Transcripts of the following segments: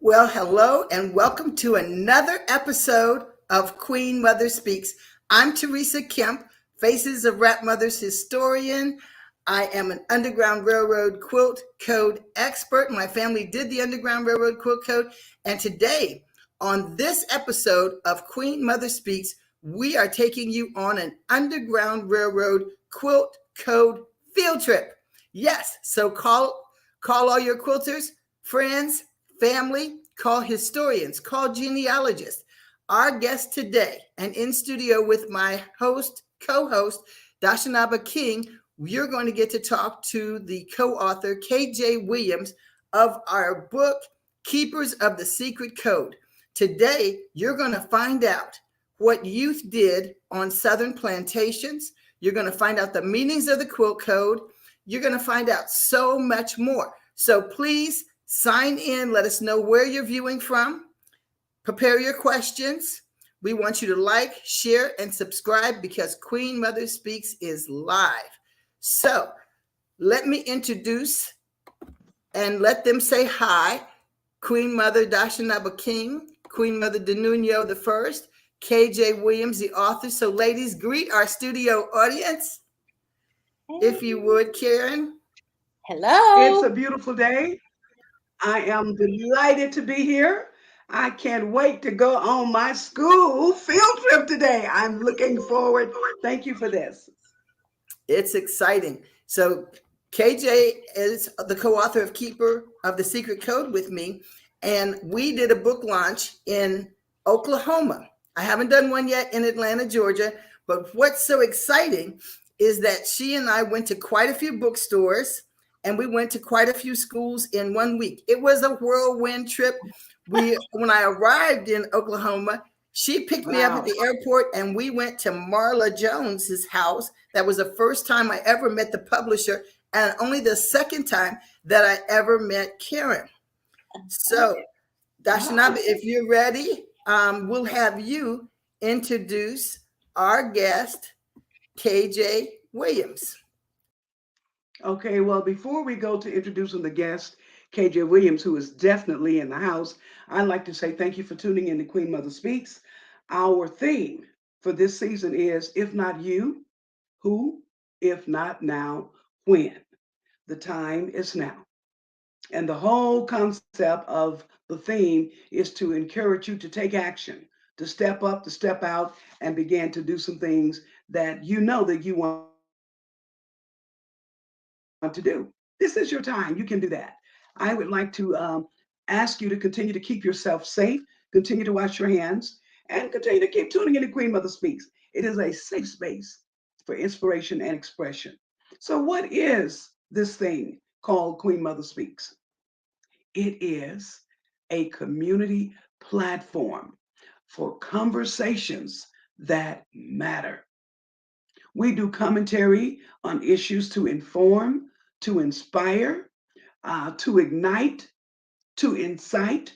Well, hello and welcome to another episode of Queen Mother Speaks. I'm Teresa Kemp, Faces of Rap Mothers historian. I am an Underground Railroad quilt code expert. My family did the Underground Railroad quilt code. And today, on this episode of Queen Mother Speaks, we are taking you on an Underground Railroad quilt code field trip. Yes, so call all your quilters, friends, family, call historians, call genealogists. Our guest today, and in studio with my co-host, Dashanaba King, you're going to get to talk to the co-author, KJ Williams, of our book, Keepers of the Secret Code. Today, you're going to find out what youth did on Southern plantations. You're going to find out the meanings of the quilt code. You're going to find out so much more. So please sign in. Let us know where you're viewing from. Prepare your questions. We want you to like, share, and subscribe because Queen Mother Speaks is live. So let me introduce and let them say hi. Queen Mother Dashanaba King, Queen Mother Denuno the First, KJ Williams, the author. So ladies, greet our studio audience. If you would, Karen. Hello. It's a beautiful day. I am delighted to be here. I can't wait to go on my school field trip today. I'm looking forward. Thank you for this. It's exciting. So KJ is the co-author of Keeper of the Secret Code with me, and we did a book launch in Oklahoma. I haven't done one yet in Atlanta, Georgia, but what's so exciting is that she and I went to quite a few bookstores and we went to quite a few schools in 1 week. It was a whirlwind trip. When I arrived in Oklahoma, she picked me up at the airport and we went to Marla Jones's house. That was the first time I ever met the publisher and only the second time that I ever met Karen. So, Dashanaba, if you're ready, we'll have you introduce our guest, KJ Williams. Okay, well, before we go to introducing the guest, KJ Williams, who is definitely in the house, I'd like to say thank you for tuning in to Queen Mother Speaks. Our theme for this season is If Not You, Who? If Not Now, When? The time is now. And the whole concept of the theme is to encourage you to take action, to step up, to step out, and begin to do some things that you know that you want to do. This is your time. You can do that. I would like to ask you to continue to keep yourself safe, continue to wash your hands, and continue to keep tuning into Queen Mother Speaks. It is a safe space for inspiration and expression. So, what is this thing called Queen Mother Speaks? It is a community platform for conversations that matter. We do commentary on issues to inform, to inspire, to ignite, to incite.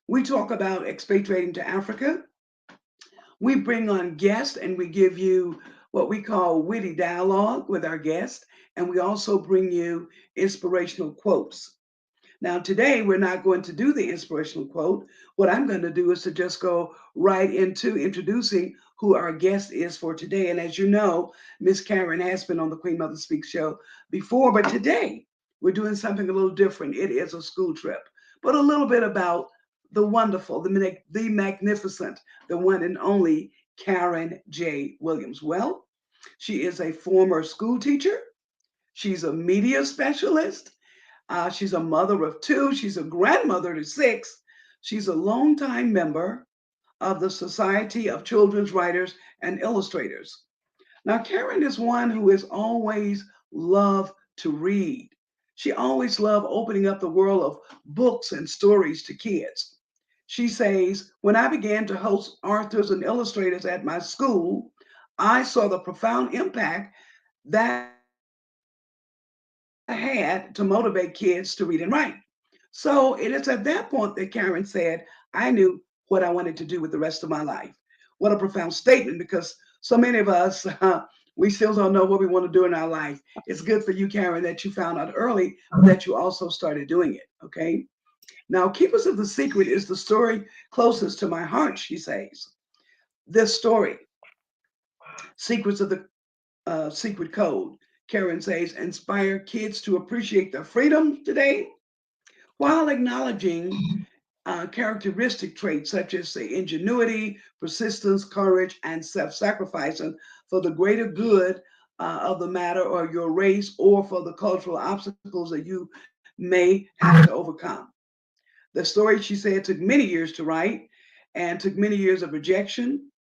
We talk about expatriating to Africa. We bring on guests and we give you what we call witty dialogue with our guests. And we also bring you inspirational quotes. Now, today we're not going to do the inspirational quote. What I'm going to do is to just go right into introducing who our guest is for today. And as you know, Miss Karen has been on the Queen Mother Speaks show before, but today we're doing something a little different. It is a school trip, but a little bit about the wonderful, the magnificent, the one and only Karen J. Williams. Well, she is a former school teacher. She's a media specialist. She's a mother of two. She's a grandmother to six. She's a longtime member of the Society of Children's Writers and Illustrators. Now, Karen is one who has always loved to read. She always loved opening up the world of books and stories to kids. She says, when I began to host authors and illustrators at my school, I saw the profound impact that had to motivate kids to read and write. So it is at that point that Karen said, I knew what I wanted to do with the rest of my life. What a profound statement, because so many of us, we still don't know what we want to do in our life. It's good for you, Karen, that you found out early, but that you also started doing it. Okay. Now, Keepers of the Secret is the story closest to my heart, she says. This story, Secrets of the Secret Code, Karen says, inspire kids to appreciate their freedom today while acknowledging characteristic traits such as, say, ingenuity, persistence, courage, and self sacrifice for the greater good of the matter or your race or for the cultural obstacles that you may have to overcome. The story, she said, took many years to write and took many years of rejection,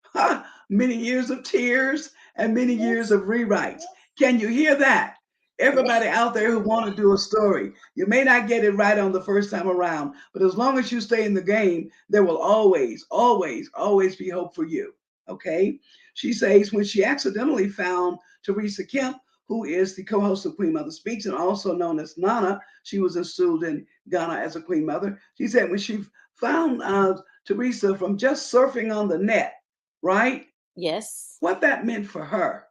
many years of tears, and many years Yes. of rewrites. Can you hear that? Everybody out there who want to do a story, you may not get it right on the first time around, but as long as you stay in the game, there will always, always, always be hope for you. Okay? She says when she accidentally found Teresa Kemp, who is the co-host of Queen Mother Speaks and also known as Nana, she was installed in Ghana as a Queen Mother. She said when she found Teresa from just surfing on the net, right? Yes. What that meant for her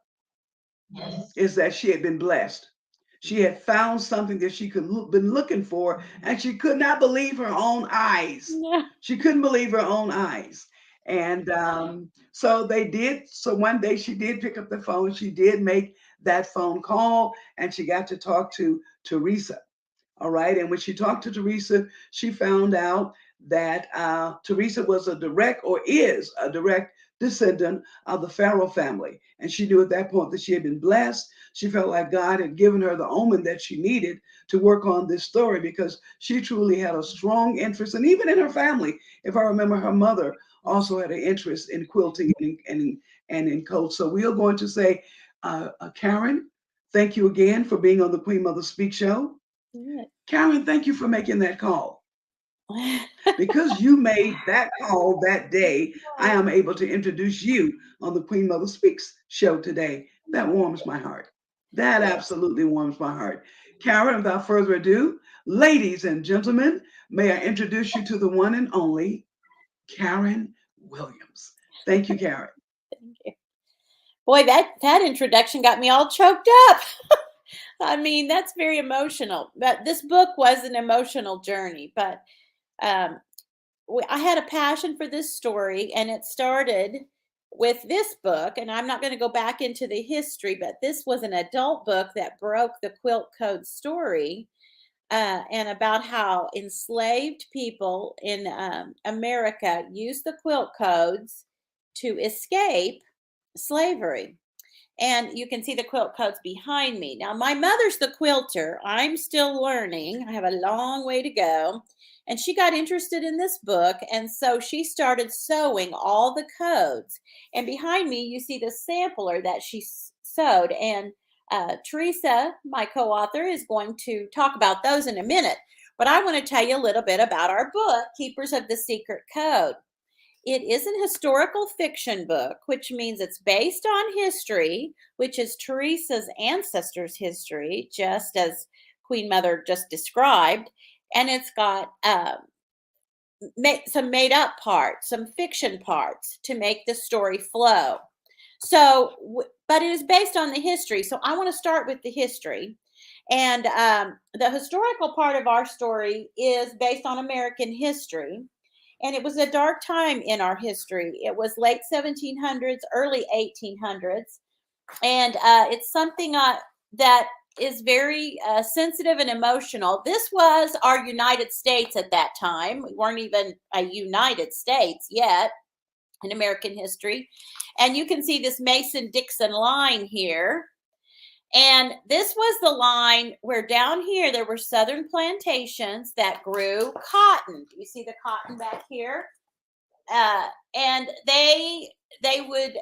is that she had been blessed. She had found something that she could been looking for, and she could not believe her own eyes. Yeah. She couldn't believe her own eyes. And so they did. So one day she did pick up the phone. She did make that phone call, and she got to talk to Teresa. All right. And when she talked to Teresa, she found out that Teresa was a direct or is a direct descendant of the Pharaoh family. And she knew at that point that she had been blessed. She felt like God had given her the omen that she needed to work on this story because she truly had a strong interest. And even in her family, if I remember, her mother also had an interest in quilting and in coats. So we are going to say, Karen, thank you again for being on the Queen Mother Speak Show. Karen, thank you for making that call. Because you made that call that day, I am able to introduce you on the Queen Mother Speaks show today. That warms my heart. That absolutely warms my heart. Karen, without further ado, ladies and gentlemen, may I introduce you to the one and only Karen Williams. Thank you, Karen. Thank you. Boy, that introduction got me all choked up. I mean, that's very emotional. But this book was an emotional journey. But um, I had a passion for this story, and it started with this book. And I'm not going to go back into the history, but this was an adult book that broke the quilt code story and about how enslaved people in America used the quilt codes to escape slavery. And you can see the quilt codes behind me. Now, my mother's the quilter. I'm still learning. I have a long way to go. And she got interested in this book. And so she started sewing all the codes. And behind me, you see the sampler that she sewed. And Teresa, my co author, is going to talk about those in a minute. But I want to tell you a little bit about our book, Keepers of the Secret Code. It is an historical fiction book, which means it's based on history, which is Teresa's ancestors' history, just as Queen Mother just described. And it's got some made up parts, some fiction parts to make the story flow. So, but it is based on the history. So I want to start with the history. And the historical part of our story is based on American history. And it was a dark time in our history. It was late 1700s, early 1800s. And it's something that is very sensitive and emotional. This was our United States at that time. We weren't even a United States yet in American history. And you can see this Mason-Dixon line here. And this was the line where down here there were southern plantations that grew cotton. You see the cotton back here? And they would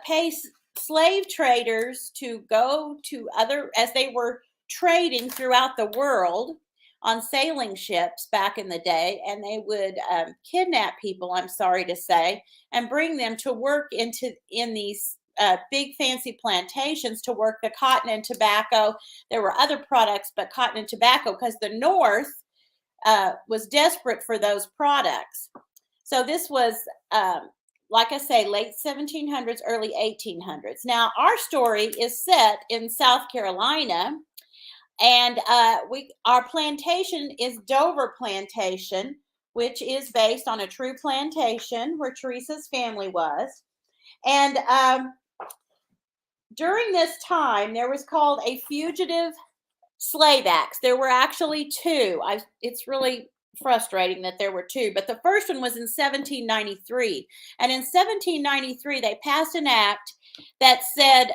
pay slave traders to go to other, as they were trading throughout the world on sailing ships back in the day, and they would kidnap people, I'm sorry to say, and bring them to work in these big fancy plantations to work the cotton and tobacco. There were other products, but cotton and tobacco, because the North was desperate for those products. So this was, like I say, late 1700s, early 1800s. Now, our story is set in South Carolina, And our plantation is Dover Plantation, which is based on a true plantation where Teresa's family was. And during this time, there was called a fugitive slave acts. There were actually two. It's really frustrating that there were two, but the first one was in 1793. And in 1793, they passed an act that said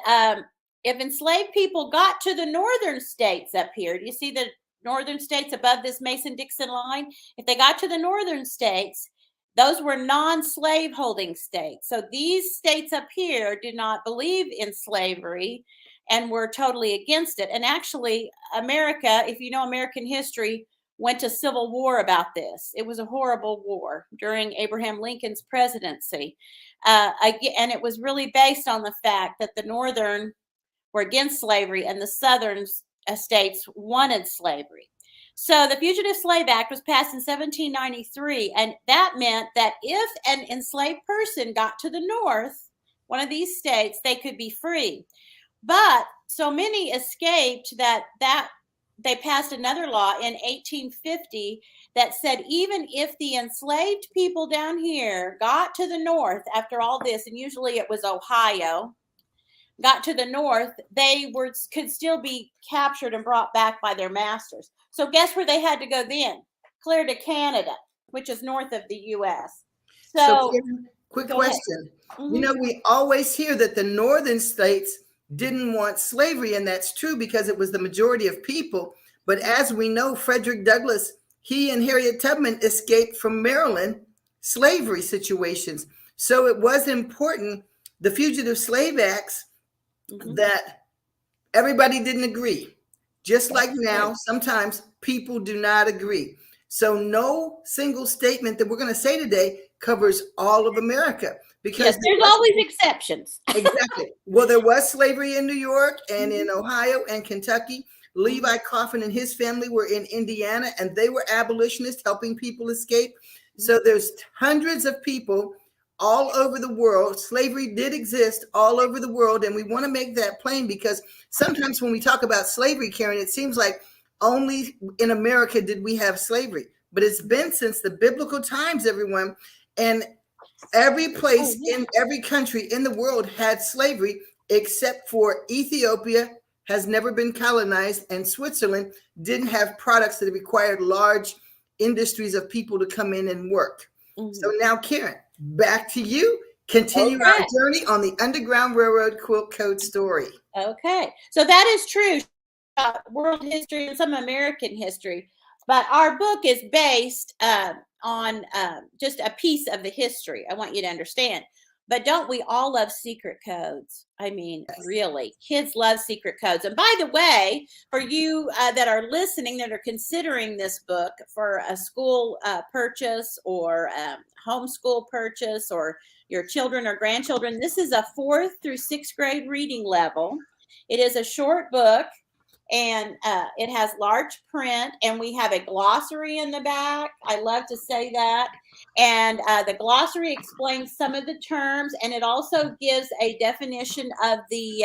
if enslaved people got to the northern states up here, do you see the northern states above this Mason-Dixon line? If they got to the northern states, those were non-slave holding states. So these states up here did not believe in slavery and were totally against it. And actually, America, if you know American history, went to civil war about this. It was a horrible war during Abraham Lincoln's presidency. And it was really based on the fact that the Northern were against slavery and the Southern states wanted slavery. So the Fugitive Slave Act was passed in 1793, and that meant that if an enslaved person got to the north, one of these states, they could be free. But so many escaped that they passed another law in 1850 that said even if the enslaved people down here got to the north after all this, and usually it was Ohio, got to the north, they could still be captured and brought back by their masters. So guess where they had to go then? Clear to Canada, which is north of the U.S. So Kim, quick question. We always hear that the northern states didn't want slavery, and that's true because it was the majority of people. But as we know, Frederick Douglass, he and Harriet Tubman escaped from Maryland slavery situations. So it was important, the Fugitive Slave Acts, that everybody didn't agree. Just like now, sometimes people do not agree. So no single statement that we're going to say today covers all of America. Because there's always exceptions. Exactly. Well, there was slavery in New York and in Ohio and Kentucky. Levi Coffin and his family were in Indiana, and they were abolitionists helping people escape. So there's hundreds of people all over the world. Slavery did exist all over the world, and we want to make that plain because sometimes when we talk about slavery, Karen, it seems like only in America did we have slavery, but it's been since the biblical times, everyone. And every place in every country in the world had slavery except for Ethiopia has never been colonized, and Switzerland didn't have products that required large industries of people to come in and work. So now, Karen, back to you. Continue our journey on the Underground Railroad quilt code story. Okay. So that is true. World history and some American history. But our book is based on just a piece of the history. I want you to understand. But don't we all love secret codes? I mean, really, kids love secret codes. And by the way, for you that are listening, that are considering this book for a school purchase or homeschool purchase, or your children or grandchildren, this is a 4th through 6th grade reading level. It is a short book. And it has large print, and we have a glossary in the back. I love to say that. And the glossary explains some of the terms, and it also gives a definition of the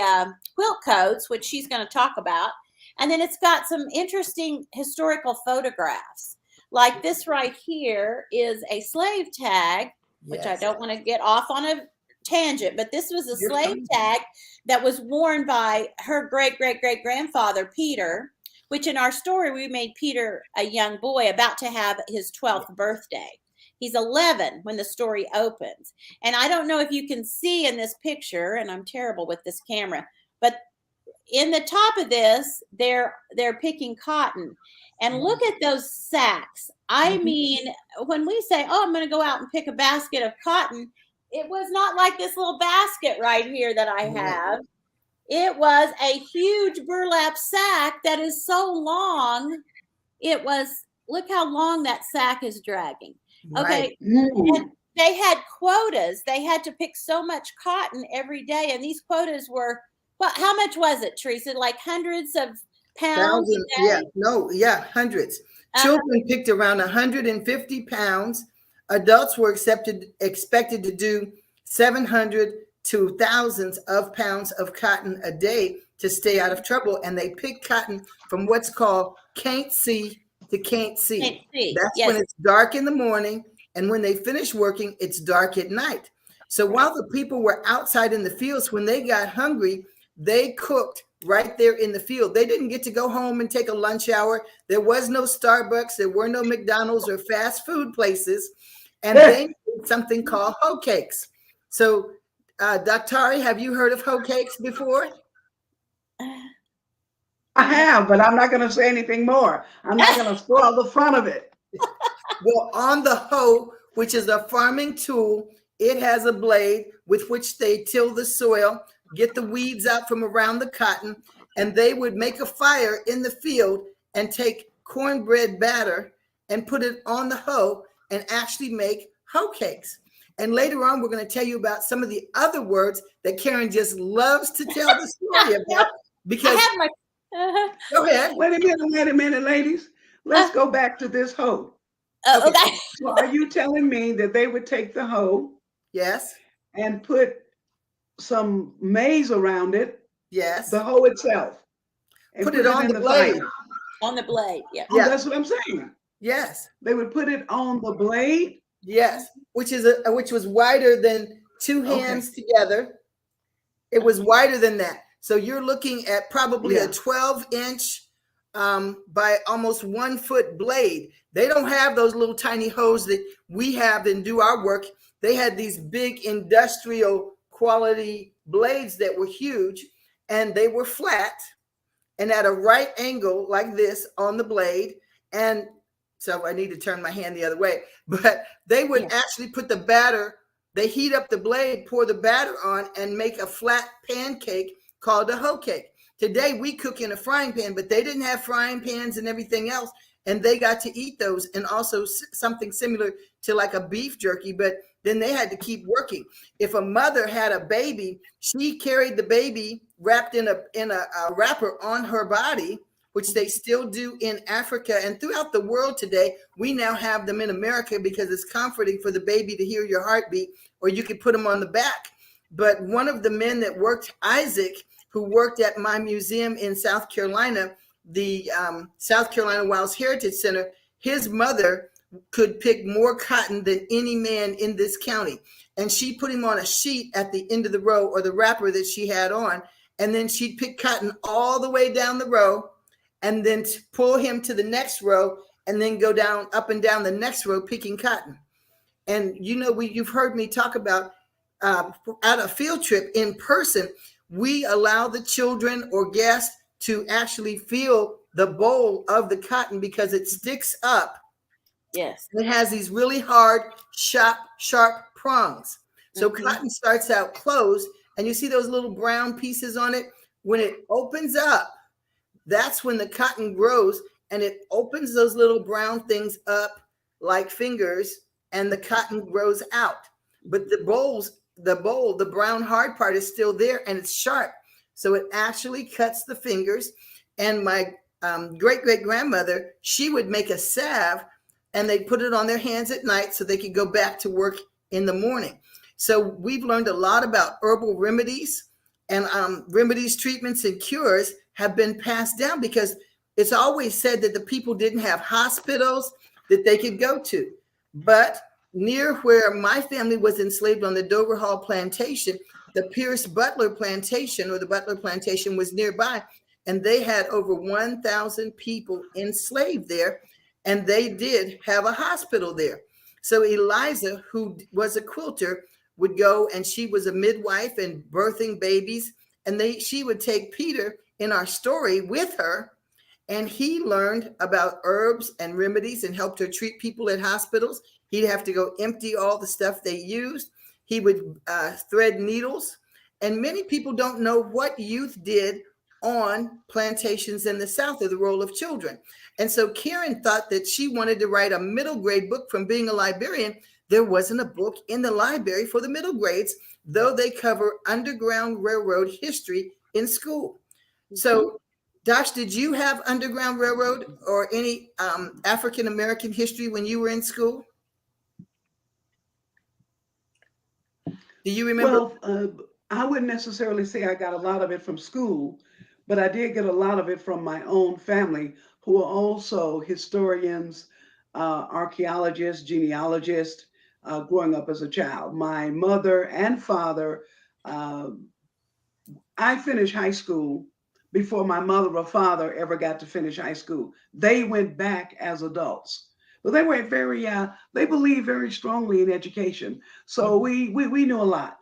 quilt codes, which she's going to talk about. And then it's got some interesting historical photographs. Like this right here is a slave tag, which I don't want to get off on a tangent, but this was a slave tag that was worn by her great-great-great-grandfather, Peter, which in our story, we made Peter a young boy about to have his 12th birthday. He's 11 when the story opens. And I don't know if you can see in this picture, and I'm terrible with this camera, but in the top of this, they're picking cotton. And look at those sacks. I mean, when we say, oh, I'm going to go out and pick a basket of cotton, it was not like this little basket right here that I have. It was a huge burlap sack that is so long. It was, look how long that sack is dragging. Okay. And they had quotas. They had to pick so much cotton every day. And these quotas were, well, how much was it, Teresa? Like hundreds of pounds? Hundreds. Children picked around 150 pounds. Adults were expected to do 700 to thousands of pounds of cotton a day to stay out of trouble. And they pick cotton from what's called can't see to can't Can't see. see. That's when Yes. it's dark in the morning. And when they finish working, it's dark at night. So Right. while the people were outside in the fields, when they got hungry, they cooked right there in the field. They didn't get to go home and take a lunch hour. There was no Starbucks. There were no McDonald's or fast food places. And they made something called hoe cakes. So, Dr. have you heard of hoe cakes before? I have, but I'm not going to say anything more. I'm not going to spoil the fun of it. Well, on the hoe, which is a farming tool, it has a blade with which they till the soil, get the weeds out from around the cotton, and they would make a fire in the field and take cornbread batter and put it on the hoe and actually make hoe cakes. And later on, we're going to tell you about some of the other words that Karen just loves to tell the story about. I Because, have my. go ahead. Wait a minute, ladies. Let's go back to this hoe. Oh, Okay. okay. So are you telling me that they would take the hoe Yes. and put some maize around it, Yes. the hoe itself, and Put put it it on in the the blade. fire? On the blade. Yeah. Oh, Yeah. that's what I'm saying. Yes. They would put it on the blade. Yes. Which was wider than two Okay. hands together. It was wider than that. So you're looking at probably a Yeah. 12-inch by almost 1 foot blade. They don't have those little tiny hoes that we have and do our work. They had these big industrial quality blades that were huge, and they were flat and at a right angle like this on the blade. And so I need to turn my hand the other way, but they would Yeah. actually put the batter, they heat up the blade, pour the batter on, and make a flat pancake called a hoe cake. Today we cook in a frying pan, but they didn't have frying pans and everything else. And they got to eat those, and also something similar to like a beef jerky, but then they had to keep working. If a mother had a baby, she carried the baby wrapped in a wrapper on her body, which they still do in Africa and throughout the world today. We now have them in America because it's comforting for the baby to hear your heartbeat, or you could put them on the back. But one of the men that worked, Isaac, who worked at my museum in South Carolina, the South Carolina Wilds Heritage Center, his mother could pick more cotton than any man in this county. And she put him on a sheet at the end of the row, or the wrapper that she had on. And then she'd pick cotton all the way down the row and then pull him to the next row and then go down up and down the next row picking cotton. And you've heard me talk about at a field trip in person, we allow the children or guests to actually feel the bowl of the cotton because it sticks up. Yes. It has these really hard, sharp prongs. So cotton starts out closed, and you see those little brown pieces on it. When it opens up, that's when the cotton grows, and it opens those little brown things up like fingers, and the cotton grows out. But the brown hard part is still there, and it's sharp. So it actually cuts the fingers. And my great grandmother, she would make a salve, and they'd put it on their hands at night so they could go back to work in the morning. So we've learned a lot about herbal remedies, and remedies, treatments, and cures have been passed down because it's always said that the people didn't have hospitals that they could go to. But near where my family was enslaved on the Dover Hall plantation, the Pierce Butler plantation, or the Butler plantation, was nearby, and they had over 1,000 people enslaved there, and they did have a hospital there. So Eliza, who was a quilter, would go, and she was a midwife and birthing babies, and she would take Peter in our story with her, and he learned about herbs and remedies and helped her treat people at hospitals. He'd have to go empty all the stuff they used. He would thread needles, and many people don't know what youth did on plantations in the South, or the role of children. And so Karen thought that she wanted to write a middle grade book from being a librarian. There wasn't a book in the library for the middle grades, though they cover Underground Railroad history in school. So, Dosh, did you have Underground Railroad or any African American history when you were in school? Do you remember? Well, I wouldn't necessarily say I got a lot of it from school, but I did get a lot of it from my own family, who are also historians, archaeologists, genealogists, growing up as a child. My mother and father, uh, I finished high school before my mother or father ever got to finish high school. They went back as adults. But they were very, they believed very strongly in education. So we knew a lot.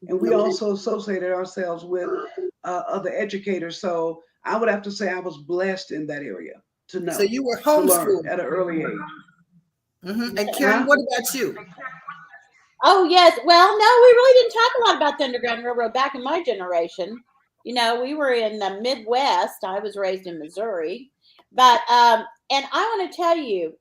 And we Okay. also associated ourselves with other educators. So I would have to say I was blessed in that area to So know, you were to learn homeschooled. at an early age. And Karen, Huh? what about you? Oh, yes. Well, no, we really didn't talk a lot about the Underground Railroad back in my generation. We were in the Midwest. I was raised in Missouri. But, and I want to tell you,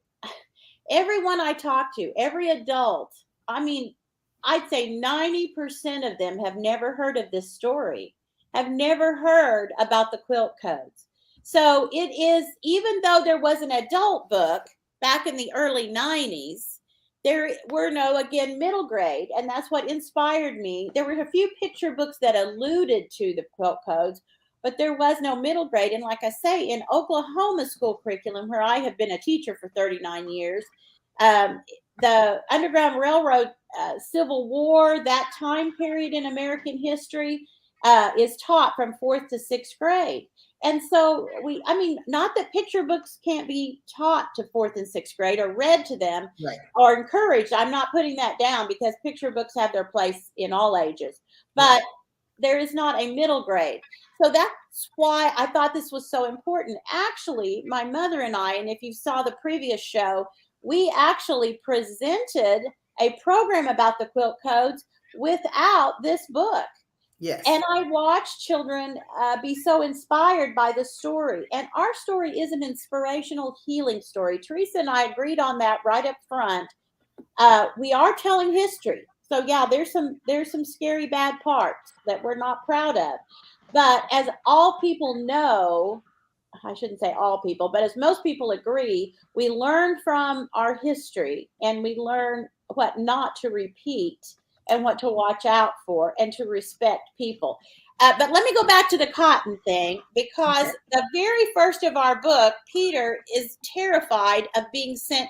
everyone I talk to, every adult, I mean, I'd say 90% of them have never heard of this story, have never heard about the quilt codes. So it is, even though there was an adult book back in the early 90s, there were no, again, middle grade. And that's what inspired me. There were a few picture books that alluded to the quilt codes, but there was no middle grade. And like I say, in Oklahoma school curriculum, where I have been a teacher for 39 years, um, the Underground Railroad, Civil War, that time period in American history, is taught from fourth to sixth grade. And so I mean, not that picture books can't be taught to fourth and sixth grade or read to them Right. or encouraged. I'm not putting that down, because picture books have their place in all ages. Right. But there is not a middle grade. So that's why I thought this was so important. Actually, my mother and I, and if you saw the previous show, we actually presented a program about the quilt codes without this book. Yes. And I watched children be so inspired by the story. And our story is an inspirational healing story. Teresa and I agreed on that right up front. We are telling history. So yeah, there's some scary bad parts that we're not proud of. But as all people know, I shouldn't say all people, but as most people agree, we learn from our history, and we learn what not to repeat and what to watch out for and to respect people. But let me go back to the cotton thing, because Okay. the very first of our book, Peter is terrified of being sent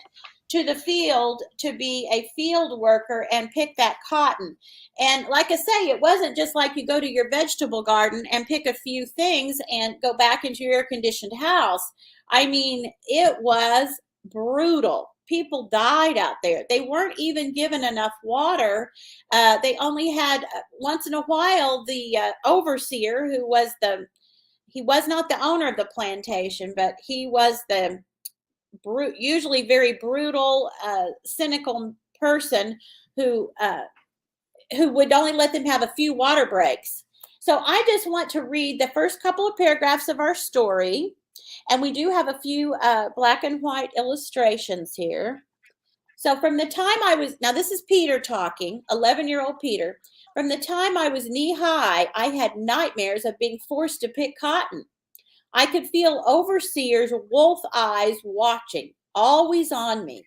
to the field to be a field worker and pick that cotton. And like I say, it wasn't just like you go to your vegetable garden and pick a few things and go back into your air conditioned house. I mean, it was brutal. People died out there. They weren't even given enough water. They only had, once in a while, the overseer, he was not the owner of the plantation, but he was the usually very brutal, cynical person who uh, who would only let them have a few water breaks. So I just want to read the first couple of paragraphs of our story, and we do have a few black and white illustrations here. So from the time I was, now this is Peter talking, 11-year-old Peter. From the time I was knee high, I had nightmares of being forced to pick cotton. I could feel overseer's wolf eyes watching, always on me.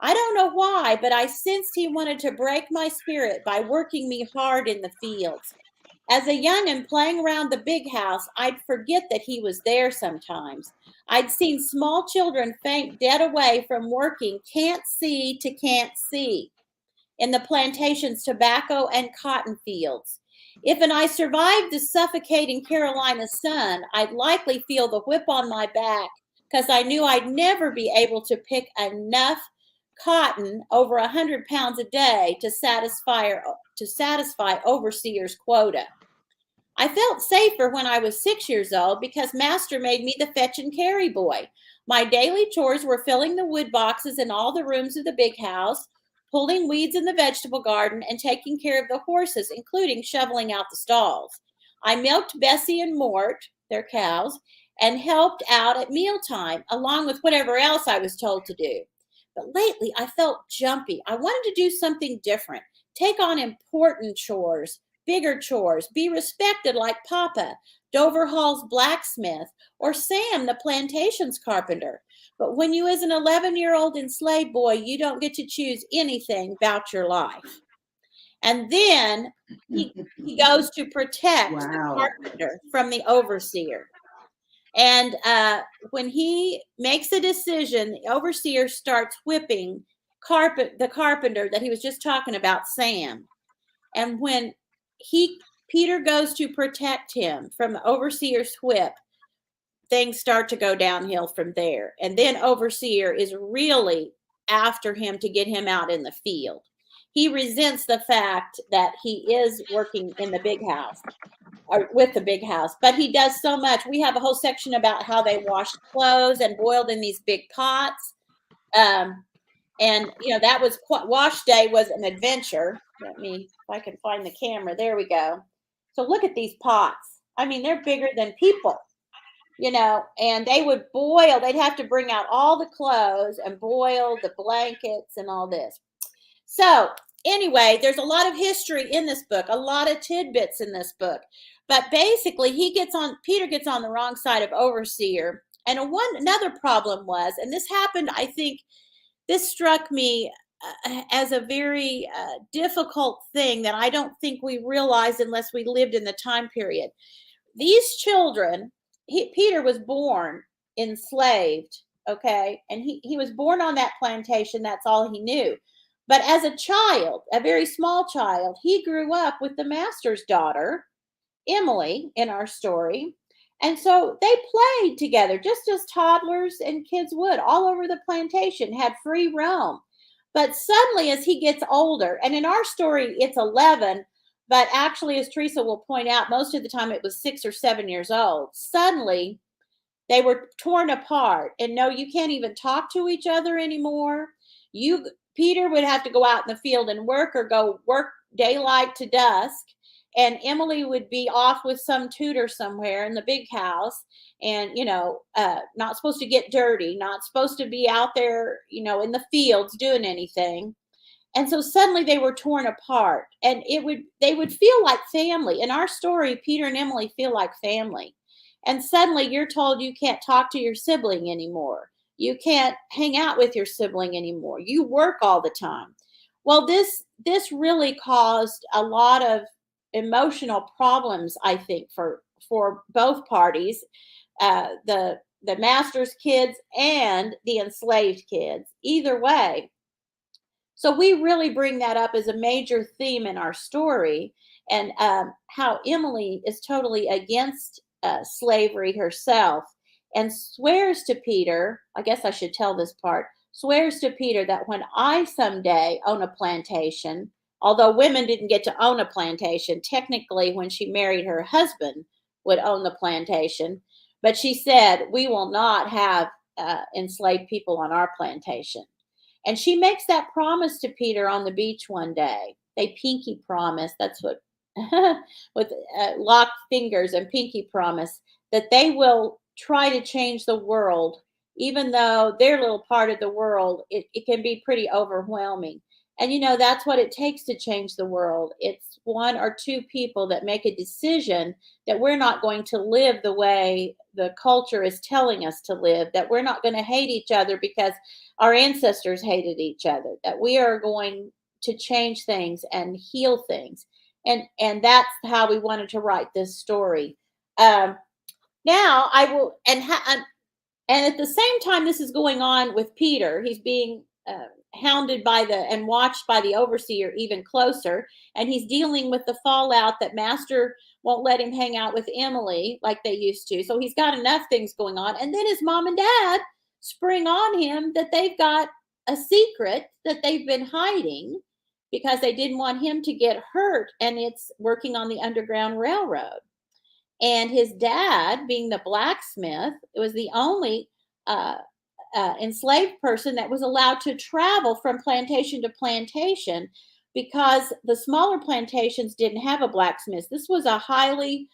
I don't know why, but I sensed he wanted to break my spirit by working me hard in the fields. As a young'un playing around the big house, I'd forget that he was there sometimes. I'd seen small children faint dead away from working can't see to can't see in the plantation's tobacco and cotton fields. If and I survived the suffocating Carolina sun, I'd likely feel the whip on my back, because I knew I'd never be able to pick enough cotton, over 100 pounds a day, to satisfy overseer's quota. I felt safer when I was 6 years old, because Master made me the fetch and carry boy. My daily chores were filling the wood boxes in all the rooms of the big house, pulling weeds in the vegetable garden, and taking care of the horses, including shoveling out the stalls. I milked Bessie and Mort, their cows, and helped out at mealtime, along with whatever else I was told to do. But lately I felt jumpy. I wanted to do something different, take on important chores, bigger chores, be respected like Papa, Dover Hall's blacksmith, or Sam, the plantation's carpenter. But when you is an 11-year-old enslaved boy, you don't get to choose anything about your life. And then he goes to protect the Wow. carpenter from the overseer. And when he makes a decision, the overseer starts whipping the carpenter that he was just talking about, Sam. And when Peter goes to protect him from the overseer's whip, things start to go downhill from there. And then overseer is really after him to get him out in the field. He resents the fact that he is working in the big house, or with the big house, but he does so much. We have a whole section about how they washed clothes and boiled in these big pots. And that was wash day was an adventure. Let me, if I can find the camera. There we go. So look at these pots. I mean, they're bigger than people, and they would boil. They'd have to bring out all the clothes and boil the blankets and all this. So anyway, there's a lot of history in this book, a lot of tidbits in this book. But basically, Peter gets on the wrong side of overseer. And another problem was, and this happened, I think, this struck me as a very difficult thing that I don't think we realized unless we lived in the time period. These children, Peter was born enslaved, okay? And he was born on that plantation. That's all he knew. But as a child, a very small child, he grew up with the master's daughter, Emily, in our story. And so they played together just as toddlers and kids would all over the plantation, had free roam. But suddenly, as he gets older, and in our story, it's 11, but actually, as Teresa will point out, most of the time it was 6 or 7 years old. Suddenly, they were torn apart. And no, you can't even talk to each other anymore. Peter would have to go out in the field and work, or go work daylight to dusk. And Emily would be off with some tutor somewhere in the big house, and, not supposed to get dirty, not supposed to be out there, in the fields doing anything. And so suddenly they were torn apart, and they would feel like family. In our story, Peter and Emily feel like family. And suddenly you're told you can't talk to your sibling anymore. You can't hang out with your sibling anymore. You work all the time. Well, this really caused a lot of emotional problems, I think, for both parties, the master's kids and the enslaved kids, either way. So we really bring that up as a major theme in our story, and how Emily is totally against slavery herself, and swears to Peter, I guess I should tell this part, swears to Peter that when I someday own a plantation, although women didn't get to own a plantation, technically when she married, her husband would own the plantation. But she said, we will not have enslaved people on our plantation. And she makes that promise to Peter on the beach one day. They pinky promise. That's what, with locked fingers and pinky promise, that they will try to change the world, even though their little part of the world, it can be pretty overwhelming. And, that's what it takes to change the world. It's one or two people that make a decision that we're not going to live the way the culture is telling us to live, that we're not going to hate each other because our ancestors hated each other, that we are going to change things and heal things. And that's how we wanted to write this story. Now I will, and at the same time this is going on with Peter, he's being hounded and watched by the overseer even closer, and he's dealing with the fallout that master won't let him hang out with Emily like they used to. So he's got enough things going on, and then his mom and dad spring on him that they've got a secret that they've been hiding because they didn't want him to get hurt, and it's working on the Underground Railroad. And his dad, being the blacksmith, was the only enslaved person that was allowed to travel from plantation to plantation, because the smaller plantations didn't have a blacksmith. This was a highly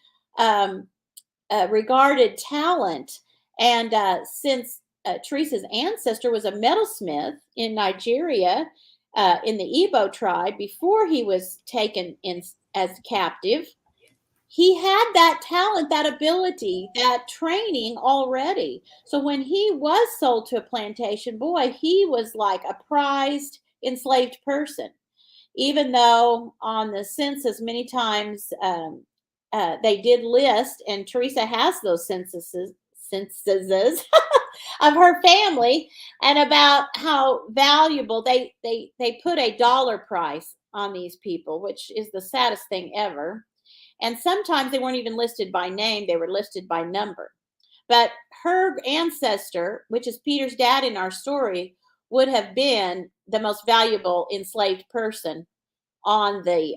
regarded talent. And since Teresa's ancestor was a metalsmith in Nigeria, in the Igbo tribe, before he was taken in as captive, he had that talent, that ability, that training already. So when he was sold to a plantation, boy, he was like a prized enslaved person. Even though on the census many times they did list, and Teresa has those censuses censuses of her family, and about how valuable they put a dollar price on these people, which is the saddest thing ever. And sometimes they weren't even listed by name, they were listed by number. But her ancestor, which is Peter's dad in our story, would have been the most valuable enslaved person on the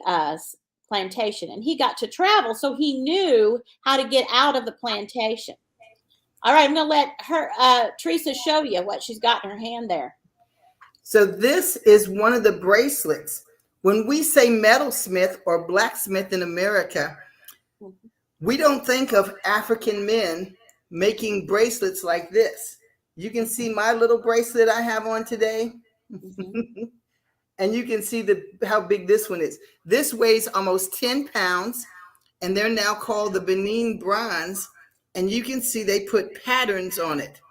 plantation. And he got to travel, so he knew how to get out of the plantation. All right, I'm going to let her, Teresa, show you what she's got in her hand there. So this is one of the bracelets. When we say metalsmith or blacksmith in America, we don't think of African men making bracelets like this. You can see my little bracelet I have on today. Mm-hmm. And you can see how big this one is. This weighs almost 10 pounds, and they're now called the Benin bronze. And you can see they put patterns on it.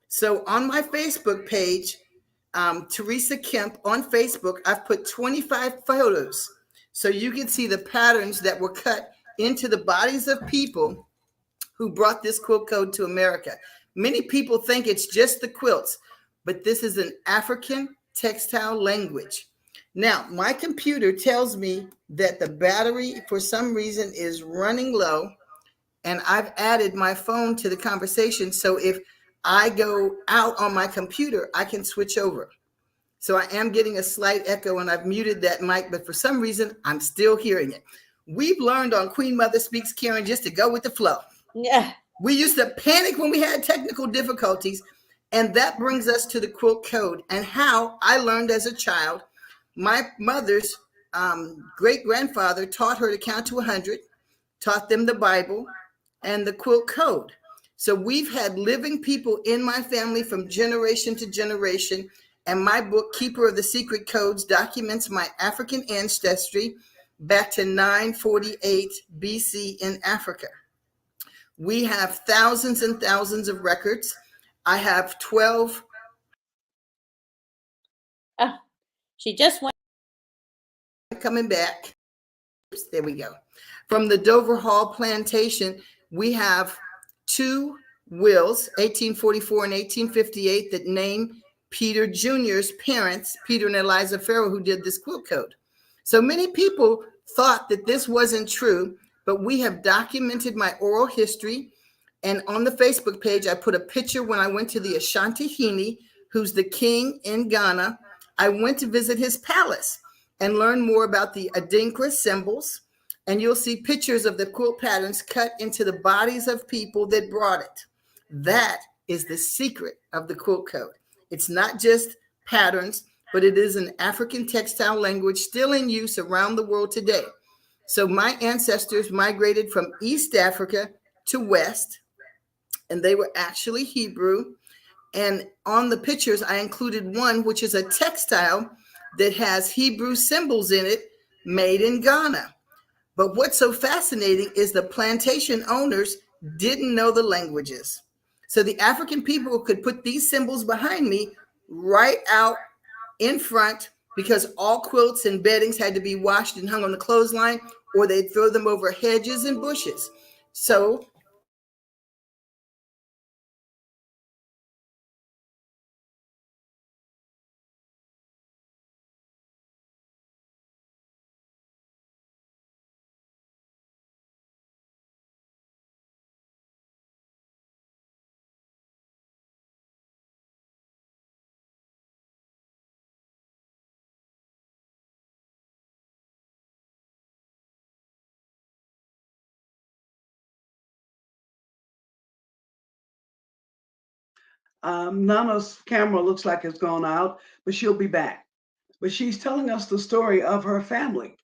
So on my Facebook page, Teresa Kemp on Facebook, I've put 25 photos. So you can see the patterns that were cut into the bodies of people who brought this quilt code to America. Many people think it's just the quilts, but this is an African textile language. Now, my computer tells me that the battery, for some reason, is running low, and I've added my phone to the conversation. So if I go out on my computer, I can switch over. So I am getting a slight echo, and I've muted that mic, but for some reason, I'm still hearing it. We've learned on Queen Mother Speaks, Karen, just to go with the flow. Yeah. We used to panic when we had technical difficulties, and that brings us to the quilt code and how I learned as a child. My mother's great-grandfather taught her to count to 100, taught them the Bible and the quilt code. So we've had living people in my family from generation to generation, and my book, Keeper of the Secret Codes, documents my African ancestry back to 948 BC in Africa. We have thousands and thousands of records. I have 12. She just went. Coming back. There we go. From the Dover Hall plantation, we have 2 wills, 1844 and 1858, that name Peter Jr.'s parents, Peter and Eliza Farrell, who did this quilt code. So many people thought that this wasn't true, but we have documented my oral history. And on the Facebook page, I put a picture when I went to the Ashanti Hene, who's the king in Ghana. I went to visit his palace and learn more about the Adinkra symbols. And you'll see pictures of the quilt patterns cut into the bodies of people that brought it. That is the secret of the quilt code. It's not just patterns, but it is an African textile language still in use around the world today. So my ancestors migrated from East Africa to West, and they were actually Hebrew. And on the pictures, I included one, which is a textile that has Hebrew symbols in it, made in Ghana. But what's so fascinating is the plantation owners didn't know the languages. So the African people could put these symbols behind me right out in front, because all quilts and beddings had to be washed and hung on the clothesline, or they'd throw them over hedges and bushes. So Nana's camera looks like it's gone out, but she'll be back. But she's telling us the story of her family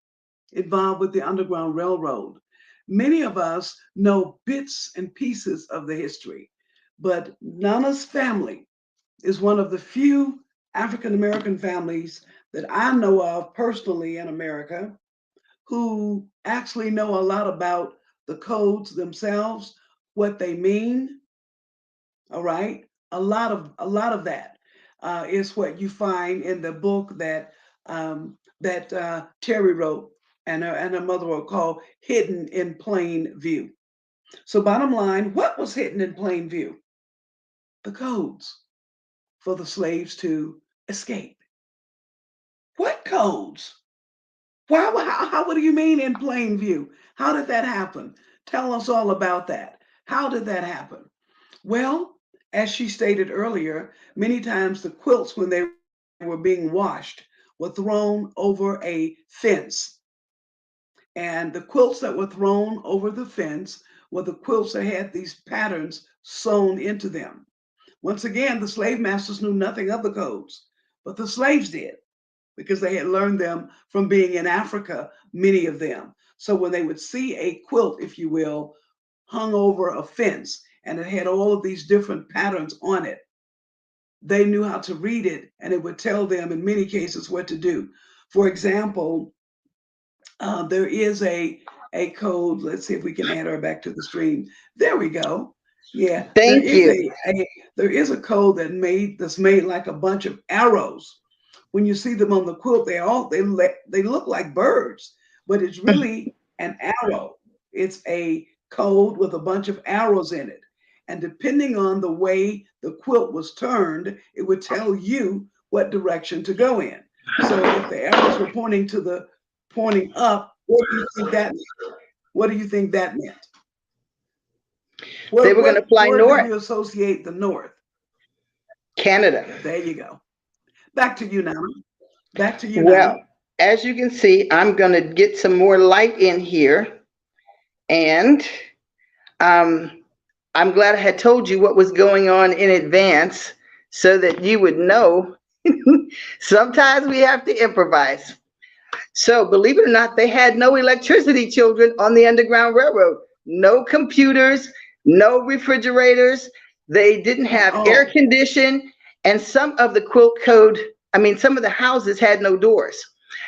involved with the Underground Railroad. Many of us know bits and pieces of the history, but Nana's family is one of the few African American families that I know of personally in America who actually know a lot about the codes themselves, what they mean. All right, a lot of that is what you find in the book that Terry wrote and her mother were called Hidden in Plain View. So bottom line, what was hidden in plain view? The codes for the slaves to escape. What codes? Why? What do you mean in plain view? How did that happen? Tell us all about that. How did that happen? Well, as she stated earlier, many times the quilts, when they were being washed, were thrown over a fence. And the quilts that were thrown over the fence were the quilts that had these patterns sewn into them. Once again, the slave masters knew nothing of the codes, but the slaves did because they had learned them from being in Africa, many of them. So when they would see a quilt, if you will, hung over a fence and it had all of these different patterns on it, they knew how to read it and it would tell them in many cases what to do. For example, there is a code. Let's see if we can add her back to the stream. There we go. Yeah, there Thank is you. a code that's made like a bunch of arrows. When you see them on the quilt, they look like birds, but it's really an arrow. It's a code with a bunch of arrows in it. And depending on the way the quilt was turned, it would tell you what direction to go in. So if the arrows were pointing up, what do you think that meant? What do you think that meant? They What were going to what fly word do north, you associate the north? Canada. There you go. Back to you now. Back to you now. Well, as you can see, I'm going to get some more light in here. And um, I'm glad I had told you what was going on in advance so that you would know. Sometimes we have to improvise. So, believe it or not, they had no electricity, children, on the Underground Railroad. No computers, no refrigerators. They didn't have air Oh, condition. And some of the quilt code, some of the houses had no doors.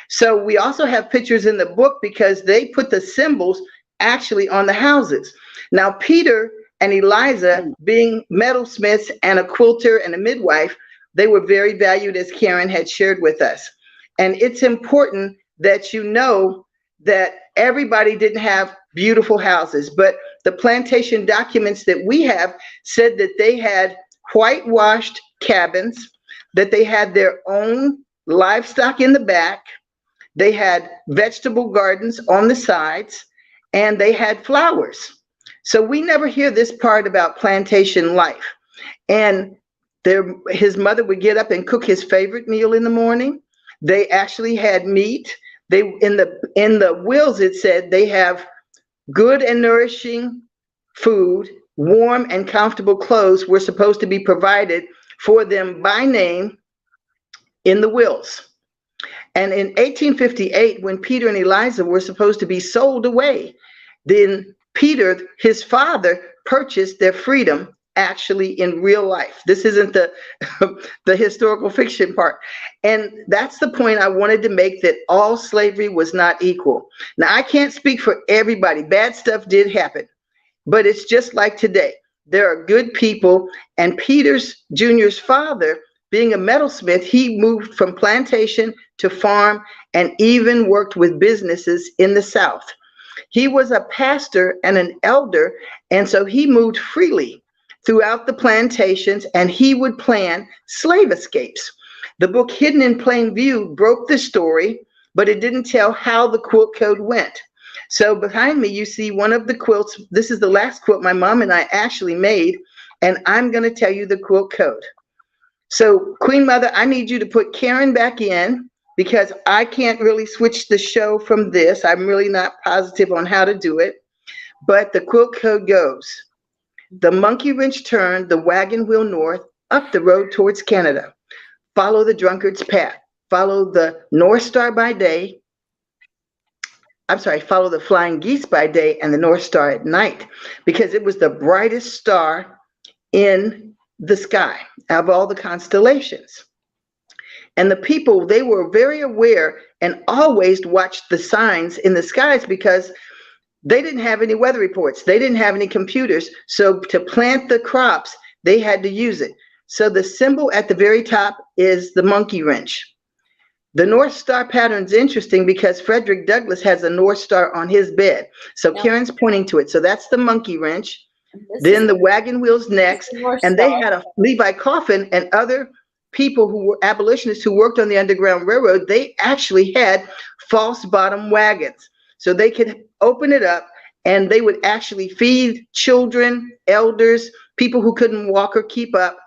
So, we also have pictures in the book because they put the symbols actually on the houses. Now, Peter and Eliza, mm, being metalsmiths and a quilter and a midwife, they were very valued, as Karen had shared with us. And it's important that you know that everybody didn't have beautiful houses, but the plantation documents that we have said that they had whitewashed cabins, that they had their own livestock in the back, they had vegetable gardens on the sides, and they had flowers. So we never hear this part about plantation life. And his mother would get up and cook his favorite meal in the morning. They actually had meat. They in the wills it said they have good and nourishing food, warm and comfortable clothes were supposed to be provided for them by name in the wills. And in 1858, when Peter and Eliza were supposed to be sold away, then Peter, his father, purchased their freedom actually in real life. This isn't the the historical fiction part. And that's the point I wanted to make, that all slavery was not equal. Now, I can't speak for everybody. Bad stuff did happen, but it's just like today. There are good people, and Peter's Jr.'s father, being a metalsmith, he moved from plantation to farm and even worked with businesses in the South. He was a pastor and an elder, and so he moved freely throughout the plantations, and he would plan slave escapes. The book Hidden in Plain View broke the story, but it didn't tell how the quilt code went. So behind me, you see one of the quilts. This is the last quilt my mom and I actually made, and I'm going to tell you the quilt code. So, Queen Mother, I need you to put Karen back in because I can't really switch the show from this. I'm really not positive on how to do it. But the quilt code goes: the monkey wrench turn the wagon wheel north, up the road towards Canada. Follow the drunkard's path. Follow the North Star by day. Follow the flying geese by day and the North Star at night, because it was the brightest star in the sky of all the constellations. And the people, they were very aware and always watched the signs in the skies because they didn't have any weather reports. They didn't have any computers. So to plant the crops, they had to use it. So the symbol at the very top is the monkey wrench. The North Star pattern is interesting because Frederick Douglass has a North Star on his bed. So Now, Karen's pointing to it. So that's the monkey wrench. this is Then the wagon wheels next. the North And they Star. had a Levi Coffin and other people who were abolitionists who worked on the Underground Railroad. They actually had false bottom wagons. So they could open it up and they would actually feed children, elders, people who couldn't walk or keep up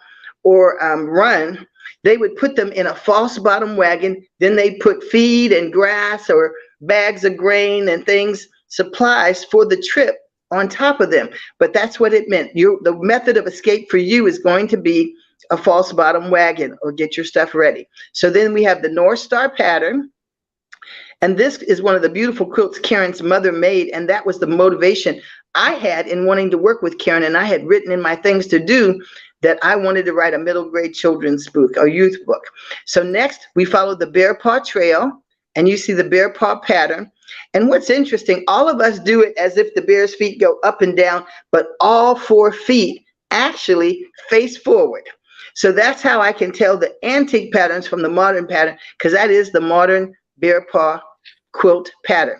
or run. They would put them in a false bottom wagon. Then they'd put feed and grass or bags of grain and things, supplies for the trip on top of them. But that's what it meant. The method of escape for you is going to be a false bottom wagon or get your stuff ready. So then we have the North Star pattern. And this is one of the beautiful quilts Karen's mother made. And that was the motivation I had in wanting to work with Karen. And I had written in my things to do that I wanted to write a middle grade children's book or youth book. So next we followed the bear paw trail, and you see the bear paw pattern. And what's interesting, all of us do it as if the bear's feet go up and down, but all 4 feet actually face forward. So that's how I can tell the antique patterns from the modern pattern, because that is the modern bear paw quilt pattern.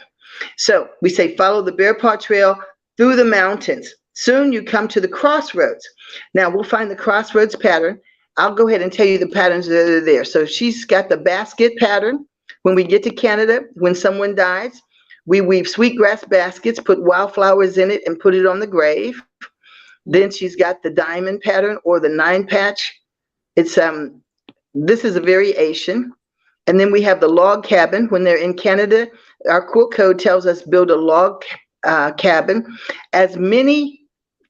So we say follow the bear paw trail through the mountains. Soon you come to the crossroads. Now we'll find the crossroads pattern. I'll go ahead and tell you the patterns that are there. So she's got the basket pattern. When we get to Canada, when someone dies, we weave sweetgrass baskets, put wildflowers in it, and put it on the grave. Then she's got the diamond pattern or the 9-patch. It's this is a variation. And then we have the log cabin. When they're in Canada, our quilt code tells us build a log cabin. As many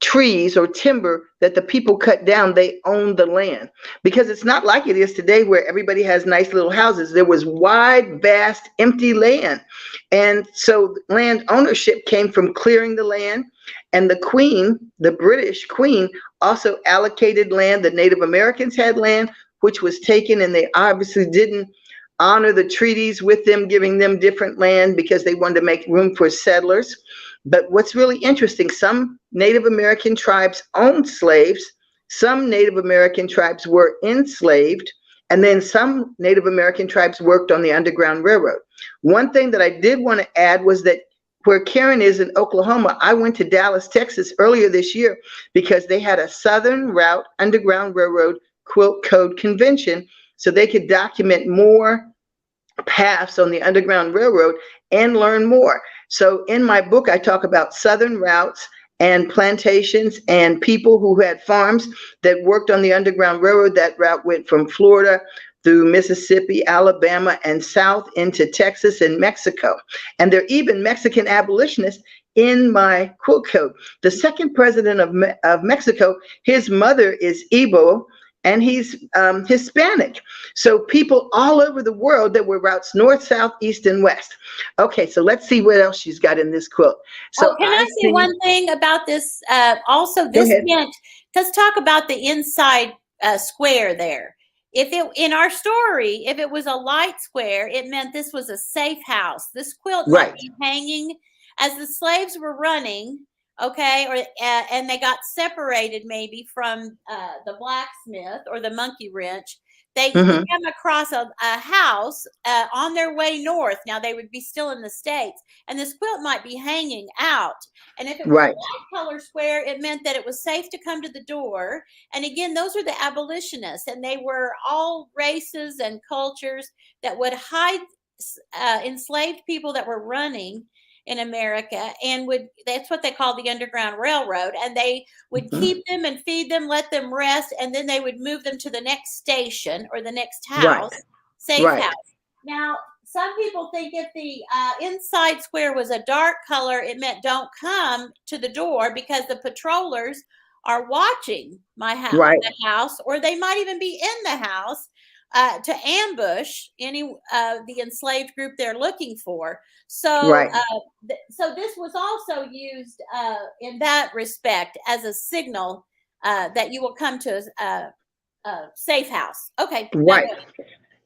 trees or timber that the people cut down, they own the land, because it's not like it is today where everybody has nice little houses. There was wide, vast, empty land. And so land ownership came from clearing the land. And the queen, the British queen, also allocated land. The Native Americans had land, which was taken, and they obviously didn't honor the treaties with them, giving them different land because they wanted to make room for settlers. But what's really interesting, some Native American tribes owned slaves, some Native American tribes were enslaved, and then some Native American tribes worked on the Underground Railroad. One thing that I did want to add was that where Karen is in Oklahoma, I went to Dallas, Texas earlier this year because they had a Southern Route Underground Railroad Quilt Code Convention, so they could document more paths on the Underground Railroad and learn more. So in my book, I talk about Southern routes and plantations and people who had farms that worked on the Underground Railroad. That route went from Florida through Mississippi, Alabama, and south into Texas and Mexico. And there are even Mexican abolitionists in my quilt code. The second president of Mexico, his mother is Igbo, and he's Hispanic. So people all over the world that were routes north, south, east, and west. Okay, so let's see what else she's got in this quilt. So can I say one thing about this? Also, this meant, let's talk about the inside square there. If it, in our story, if it was a light square, it meant this was a safe house. This quilt might be hanging as the slaves were running. Okay, or and they got separated maybe from the blacksmith or the monkey wrench. They come across a house on their way north. Now they would be still in the States, and this quilt might be hanging out. And if it was a light color square, it meant that it was safe to come to the door. And again, those are the abolitionists, and they were all races and cultures that would hide enslaved people that were running in America, and that's what they called the Underground Railroad, and they would keep them and feed them, let them rest, and then they would move them to the next station or the next house, safe house. Now, some people think if the inside square was a dark color, it meant don't come to the door because the patrollers are watching my house, the house, or they might even be in the house to ambush any the enslaved group they're looking for. So, so this was also used in that respect as a signal that you will come to a safe house. Okay. Right.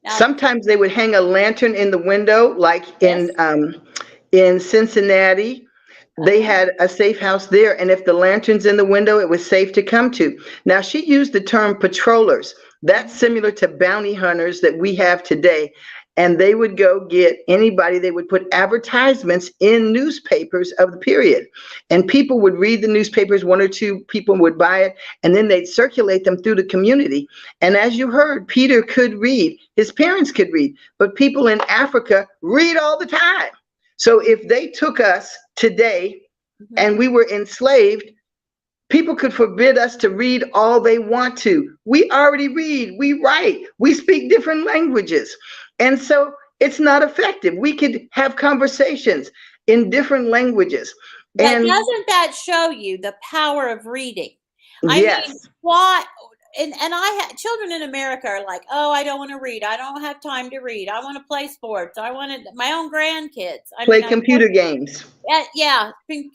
Now, sometimes they would hang a lantern in the window, like in Cincinnati. They had a safe house there, and if the lantern's in the window, it was safe to come to. Now, she used the term patrollers. That's similar to bounty hunters that we have today. and they would go get anybody. They would put advertisements in newspapers of the period, and people would read the newspapers. One or two people would buy it, and then they'd circulate them through the community. And as you heard, Peter could read, his parents could read, but people in Africa read all the time. So if they took us today and we were enslaved, people could forbid us to read all they want to. We already read, we write, we speak different languages. And so it's not effective. We could have conversations in different languages. But And doesn't that show you the power of reading? yes. I mean, why? And I have children in America are like, oh, I don't want to read. I don't have time to read. I want to play sports. I want to, my own grandkids. Play computer games. Yeah,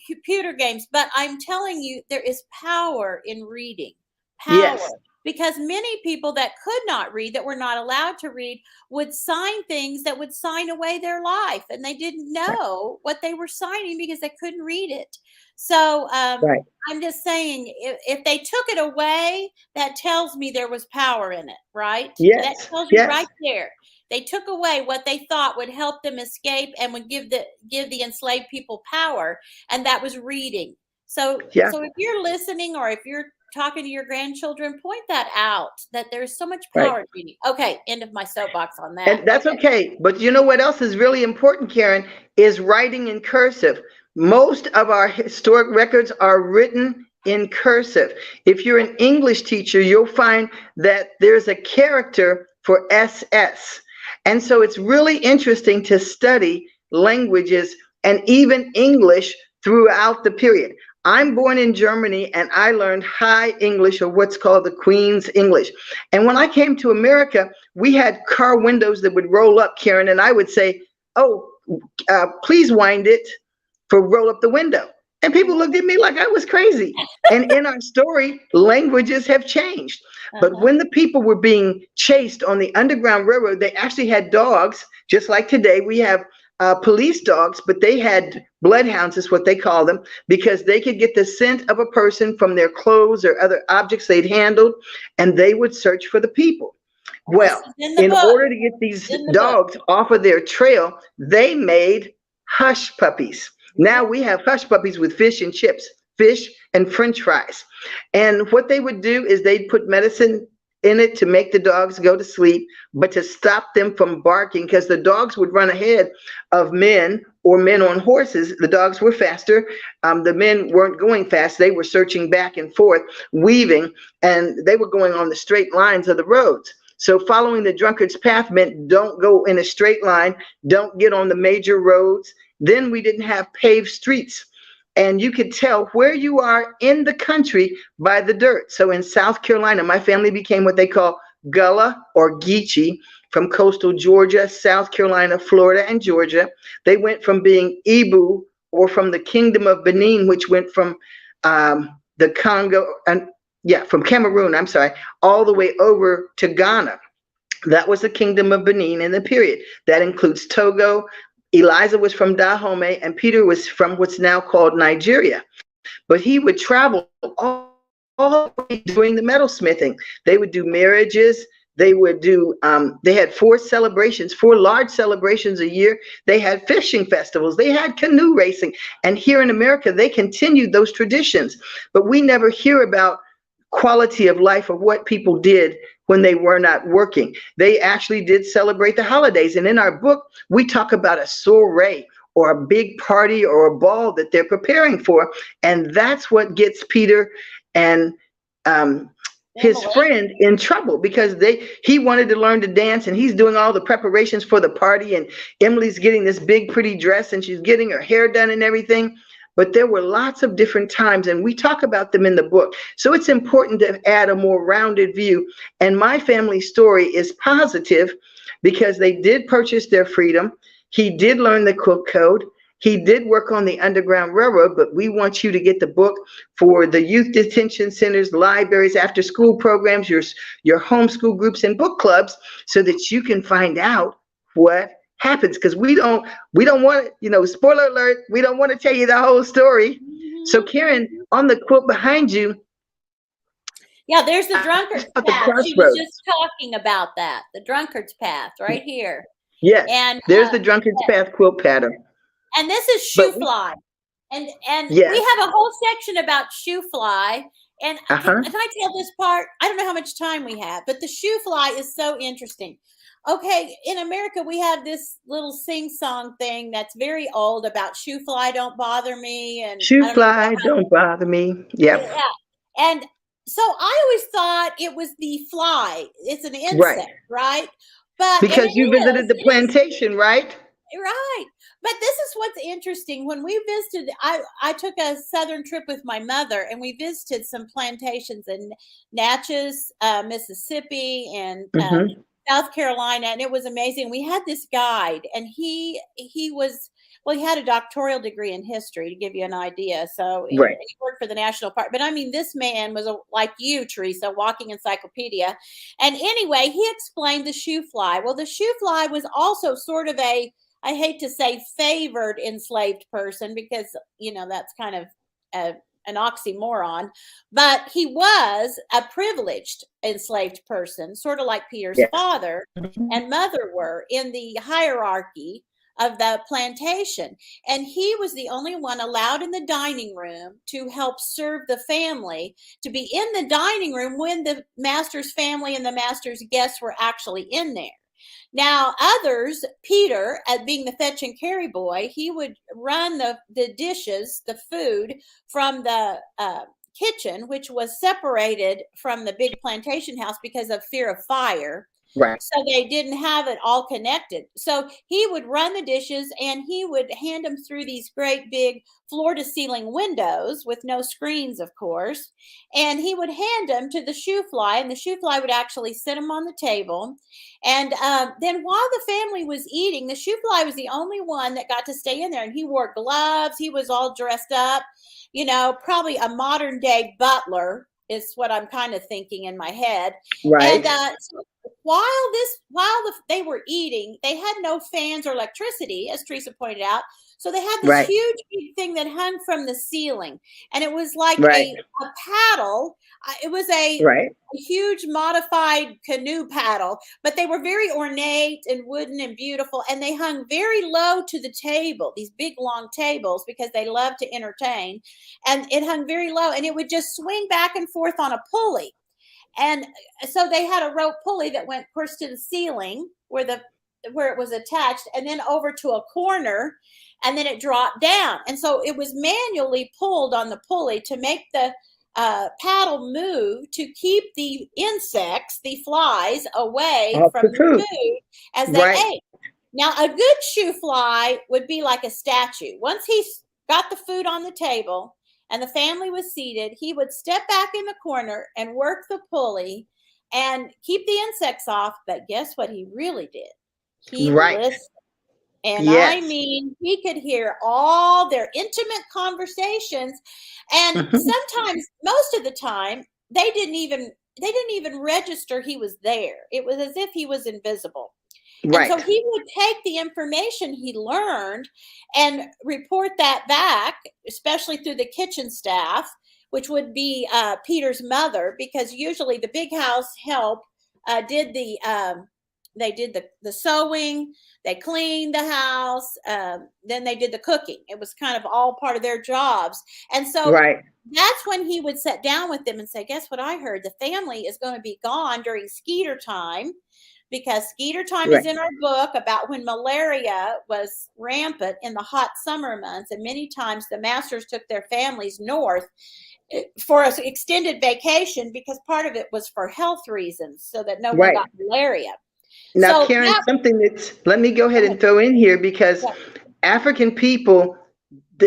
computer games. But I'm telling you, there is power in reading. Power. Yes. Because many people that could not read, that were not allowed to read, would sign things that would sign away their life. And they didn't know what they were signing because they couldn't read it. So Right. I'm just saying, if they took it away, that tells me there was power in it, right? Yes. That tells you Yes. right there. They took away what they thought would help them escape and would give the enslaved people power, and that was reading. So, Yeah. so if you're listening, or if you're talking to your grandchildren, point that out, that there's so much power in reading. Okay, end of my soapbox on that. And that's okay. But you know what else is really important, Karen, is writing in cursive. Most of our historic records are written in cursive. If you're an English teacher, you'll find that there's a character for SS. And so it's really interesting to study languages and even English throughout the period. I'm born in Germany, and I learned High English, or what's called the Queen's English. And when I came to America, we had car windows that would roll up, Karen, and I would say, oh, please wind it for roll up the window. And people looked at me like I was crazy. And in our story, languages have changed. But when the people were being chased on the Underground Railroad, they actually had dogs, just like today. We have police dogs, but they had bloodhounds, is what they call them, because they could get the scent of a person from their clothes or other objects they'd handled, and they would search for the people. Well, in order to get these dogs off of their trail, they made hush puppies. Now we have hush puppies with fish and chips, fish and French fries. And what they would do is they'd put medicine in it to make the dogs go to sleep, but to stop them from barking, because the dogs would run ahead of men or men on horses. The dogs were faster. The men weren't going fast. They were searching back and forth, weaving, and they were going on the straight lines of the roads. So following the drunkard's path meant don't go in a straight line, don't get on the major roads. Then we didn't have paved streets. And you could tell where you are in the country by the dirt. So in South Carolina, my family became what they call Gullah or Geechee from coastal Georgia, South Carolina, Florida, and Georgia. They went from being Ibu, or from the Kingdom of Benin, which went from the Congo, from Cameroon, I'm sorry, all the way over to Ghana. That was the Kingdom of Benin in the period. That includes Togo. Eliza was from Dahomey, and Peter was from what's now called Nigeria. But he would travel all the way doing the metalsmithing. They would do marriages. They would do, they had four large celebrations a year. They had fishing festivals. They had canoe racing. And here in America, they continued those traditions. But we never hear about quality of life of what people did when they were not working. They actually did celebrate the holidays. And in our book, we talk about a soiree, or a big party or a ball that they're preparing for. And that's what gets Peter and his friend in trouble, because he wanted to learn to dance, and he's doing all the preparations for the party. And Emily's getting this big, pretty dress, and she's getting her hair done and everything. But there were lots of different times, and we talk about them in the book. So it's important to add a more rounded view. And my family story is positive because they did purchase their freedom. He did learn the Cook Code. He did work on the Underground Railroad, but we want you to get the book for the youth detention centers, libraries, after school programs, your homeschool groups and book clubs, so that you can find out what happens, because we don't want to, spoiler alert, we don't want to tell you the whole story. So Karen, on the quote behind you, there's the drunkard's path. She was just talking about that, the drunkard's path right here. Yes, And there's the Drunkard's Path quilt pattern. and this is But shoe fly. And we yes, have a whole section about shoe fly. And uh-huh. can I tell this part? I don't know how much time we have, but the shoe fly is so interesting. Okay, in America, we have this little sing-song thing that's very old about shoe fly don't bother me, and I Shoe don't even know fly, how. don't bother me. Yep. Yeah, and so I always thought it was the fly. It's an Right. insect, right? But and Because it you is. visited the It is. plantation, right? Right. But this is what's interesting. When we visited, I took a southern trip with my mother, and we visited some plantations in Natchez, Mississippi, and Mm-hmm. South Carolina, and it was amazing. We had this guide, and he was, well, he had a doctoral degree in history, to give you an idea. So Right. he worked for the national park. But I mean, this man was like you, Teresa, walking encyclopedia. And anyway, he explained the shoe fly. Well, the shoe fly was also sort of a, I hate to say favored enslaved person, because that's kind of an oxymoron, but he was a privileged enslaved person, sort of like Peter's Yes. father and mother were in the hierarchy of the plantation. And he was the only one allowed in the dining room to help serve the family, to be in the dining room when the master's family and the master's guests were actually in there. Now, others, Peter, being the fetch and carry boy, he would run the dishes, the food from the kitchen, which was separated from the big plantation house because of fear of fire. Right. So they didn't have it all connected. So he would run the dishes, and he would hand them through these great big floor to ceiling windows with no screens, of course. And he would hand them to the shoe fly, and the shoe fly would actually sit them on the table. And then while the family was eating, the shoe fly was the only one that got to stay in there. And he wore gloves. He was all dressed up, probably a modern day butler is what I'm kind of thinking in my head. Right. And so they were eating, they had no fans or electricity, as Teresa pointed out. So they had this Right. huge big thing that hung from the ceiling, and it was like Right. a paddle. It was a Right. huge modified canoe paddle, but they were very ornate and wooden and beautiful, and they hung very low to the table, these big long tables, because they loved to entertain. And it hung very low, and it would just swing back and forth on a pulley. And so they had a rope pulley that went, of course, to the ceiling where it was attached, and then over to a corner, and then it dropped down. And so it was manually pulled on the pulley to make the paddle move to keep the insects, the flies, away Off from the the food. food as they Right. ate. Now, a good shoe fly would be like a statue. Once he got the food on the table and the family was seated, he would step back in the corner and work the pulley and keep the insects off. But guess what he really did? He Right. listened. And I Yes. mean, he could hear all their intimate conversations. And Mhm. sometimes, most of the time, they didn't even register he was there. It was as if he was invisible. And so Right. he would take the information he learned and report that back, especially through the kitchen staff, which would be Peter's mother, because usually the big house help did they did the sewing, they cleaned the house, then they did the cooking. It was kind of all part of their jobs. And so Right. that's when he would sit down with them and say, guess what I heard? The family is going to be gone during skeeter time, because skeeter time is Right. in our book about when malaria was rampant in the hot summer months. And many times the masters took their families north for an extended vacation, because part of it was for health reasons, so that no one Right. got malaria. Now, So Karen, that, something let me go ahead and throw in here, because yeah. African people,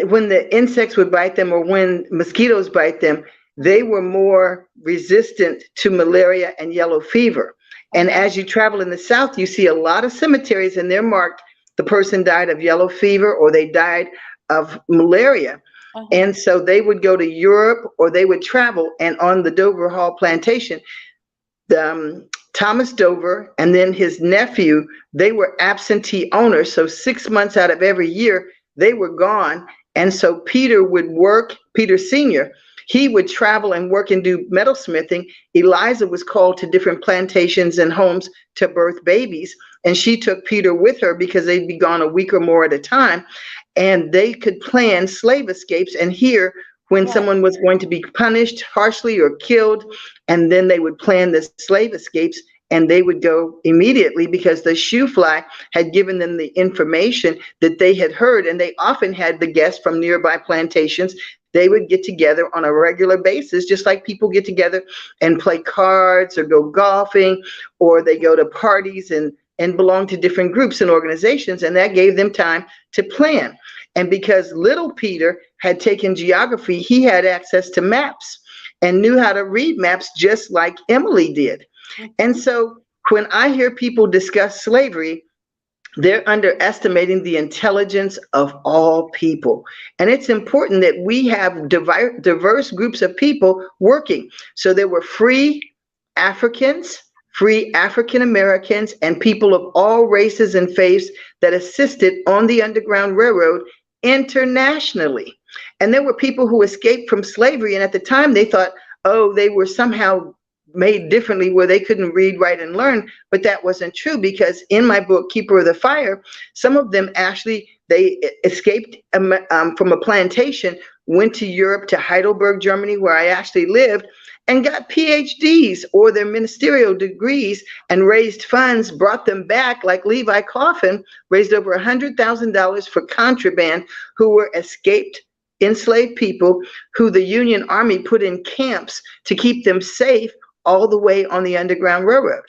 when the insects would bite them or when mosquitoes bite them, they were more resistant to malaria and yellow fever. And Okay. as you travel in the South, you see a lot of cemeteries, and they're marked, the person died of yellow fever or they died of malaria. And so they would go to Europe or they would travel. And on the Dover Hall plantation, Thomas Dover and then his nephew, they were absentee owners. So 6 months out of every year, they were gone. And so Peter would work, Peter Sr., he would travel and work and do metalsmithing. Eliza was called to different plantations and homes to birth babies. and she took Peter with her because they'd be gone a week or more at a time, and they could plan slave escapes and hear when Right. someone was going to be punished harshly or killed, and then they would plan the slave escapes, and they would go immediately because the shoe fly had given them the information that they had heard, and they often had the guests from nearby plantations. They would get together on a regular basis, just like people get together and play cards or go golfing, or they go to parties and belong to different groups and organizations, and that gave them time to plan. And because little Peter had taken geography, he had access to maps and knew how to read maps just like Emily did. And so when I hear people discuss slavery, they're underestimating the intelligence of all people. And it's important that we have diverse groups of people working. So there were free Africans, free African Americans, and people of all races and faiths that assisted on the Underground Railroad internationally. And there were people who escaped from slavery, and at the time they thought, oh, they were somehow made differently where they couldn't read, write, and learn. But that wasn't true, because in my book, Keeper of the Fire, some of them actually, they escaped from a plantation, went to Europe, to Heidelberg, Germany, where I actually lived, and got PhDs or their ministerial degrees and raised funds, brought them back, like Levi Coffin, raised over $100,000 for contraband, who were escaped enslaved people who the Union Army put in camps to keep them safe all the way on the Underground Railroad.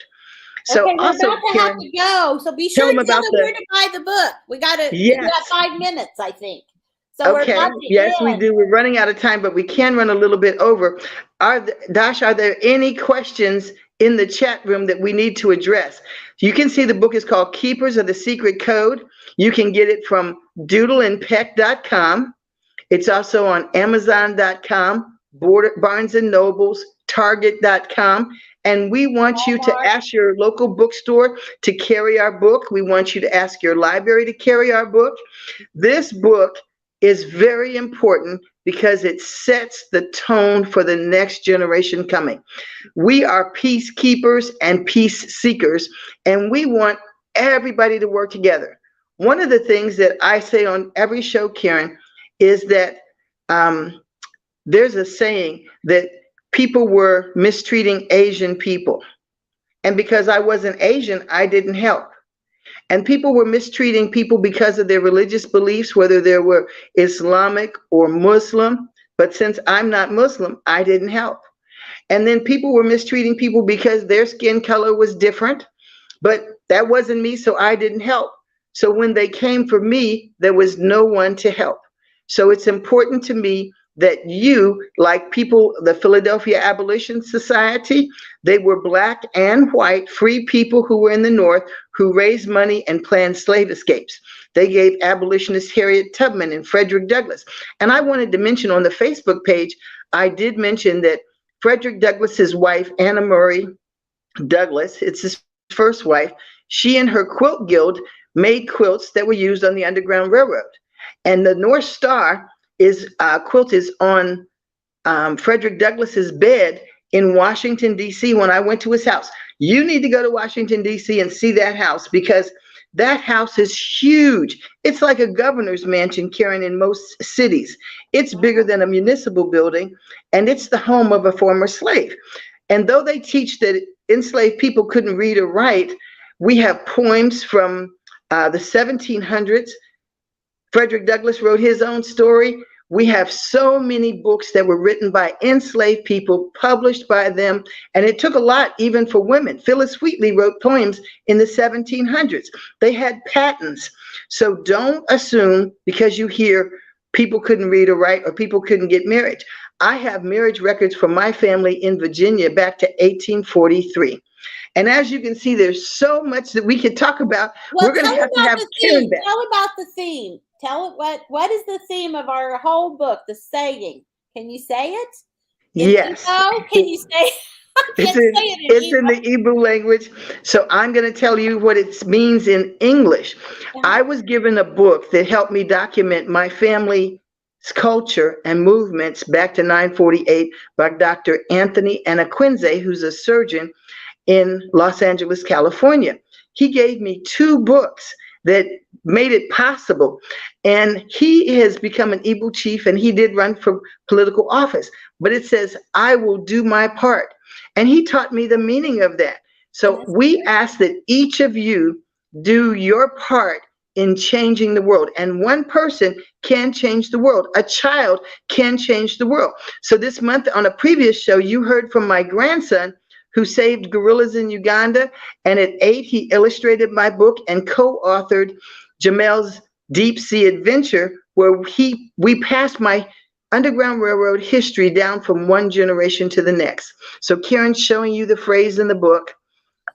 So okay, we're also, about to have to go. So be tell sure to them tell about them where to buy the book. We got Yes. 5 minutes, I think. So we're Okay, about to yes, we end. do. We're running out of time, but we can run a little bit over. Dash, are there any questions in the chat room that we need to address? You can see the book is called Keepers of the Secret Code. You can get it from doodleandpeck.com. It's also on Amazon.com, Barnes and Nobles, Target.com. And we want you to ask your local bookstore to carry our book. We want you to ask your library to carry our book. This book is very important because it sets the tone for the next generation coming. We are peacekeepers and peace seekers, and we want everybody to work together. One of the things that I say on every show, Karen, is that there's a saying that people were mistreating Asian people. And because I wasn't Asian, I didn't help. And people were mistreating people because of their religious beliefs, whether they were Islamic or Muslim. But since I'm not Muslim, I didn't help. And then people were mistreating people because their skin color was different. But that wasn't me, so I didn't help. So when they came for me, there was no one to help. So it's important to me that you, like people, the Philadelphia Abolition Society, they were Black and white, free people who were in the North who raised money and planned slave escapes. They gave abolitionists Harriet Tubman and Frederick Douglass. And I wanted to mention on the Facebook page, I did mention that Frederick Douglass's wife, Anna Murray Douglass, it's his first wife, she and her quilt guild made quilts that were used on the Underground Railroad. And the North Star quilt is on Frederick Douglass's bed in Washington, D.C. when I went to his house. You need to go to Washington, D.C. and see that house, because that house is huge. It's like a governor's mansion, Karen, in most cities. It's bigger than a municipal building, and it's the home of a former slave. And though they teach that enslaved people couldn't read or write, we have poems from the 1700s. Frederick Douglass wrote his own story. We have so many books that were written by enslaved people, published by them, and it took a lot even for women. Phyllis Wheatley wrote poems in the 1700s. They had patents. So don't assume because you hear people couldn't read or write or people couldn't get married. I have marriage records from my family in Virginia back to 1843. And as you can see, there's so much that we could talk about. Well, we're going to have Karen back. Tell about the theme. Tell it what is the theme of our whole book, the saying. Can you say it? Yes. Can you say it's in the Hebrew language. So I'm going to tell you what it means in English. I was given a book that helped me document my family's culture and movements back to 948 by Dr. Anthony Anaquinze, who's a surgeon in Los Angeles, California. he gave me 2 books that made it possible. And he has become an Igbo chief, and he did run for political office. But it says, I will do my part. And he taught me the meaning of that. So we ask that each of you do your part in changing the world. And one person can change the world. A child can change the world. So this month on a previous show, you heard from my grandson who saved gorillas in Uganda. And at 8, he illustrated my book and co-authored Jamel's Deep Sea Adventure, where we passed my Underground Railroad history down from one generation to the next. So Karen's showing you the phrase in the book.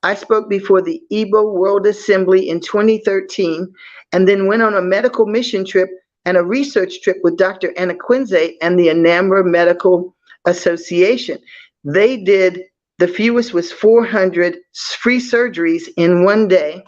I spoke before the Igbo World Assembly in 2013, and then went on a medical mission trip and a research trip with Dr. Anna Quinze and the Anambra Medical Association. They did, the fewest was 400 free surgeries in one day.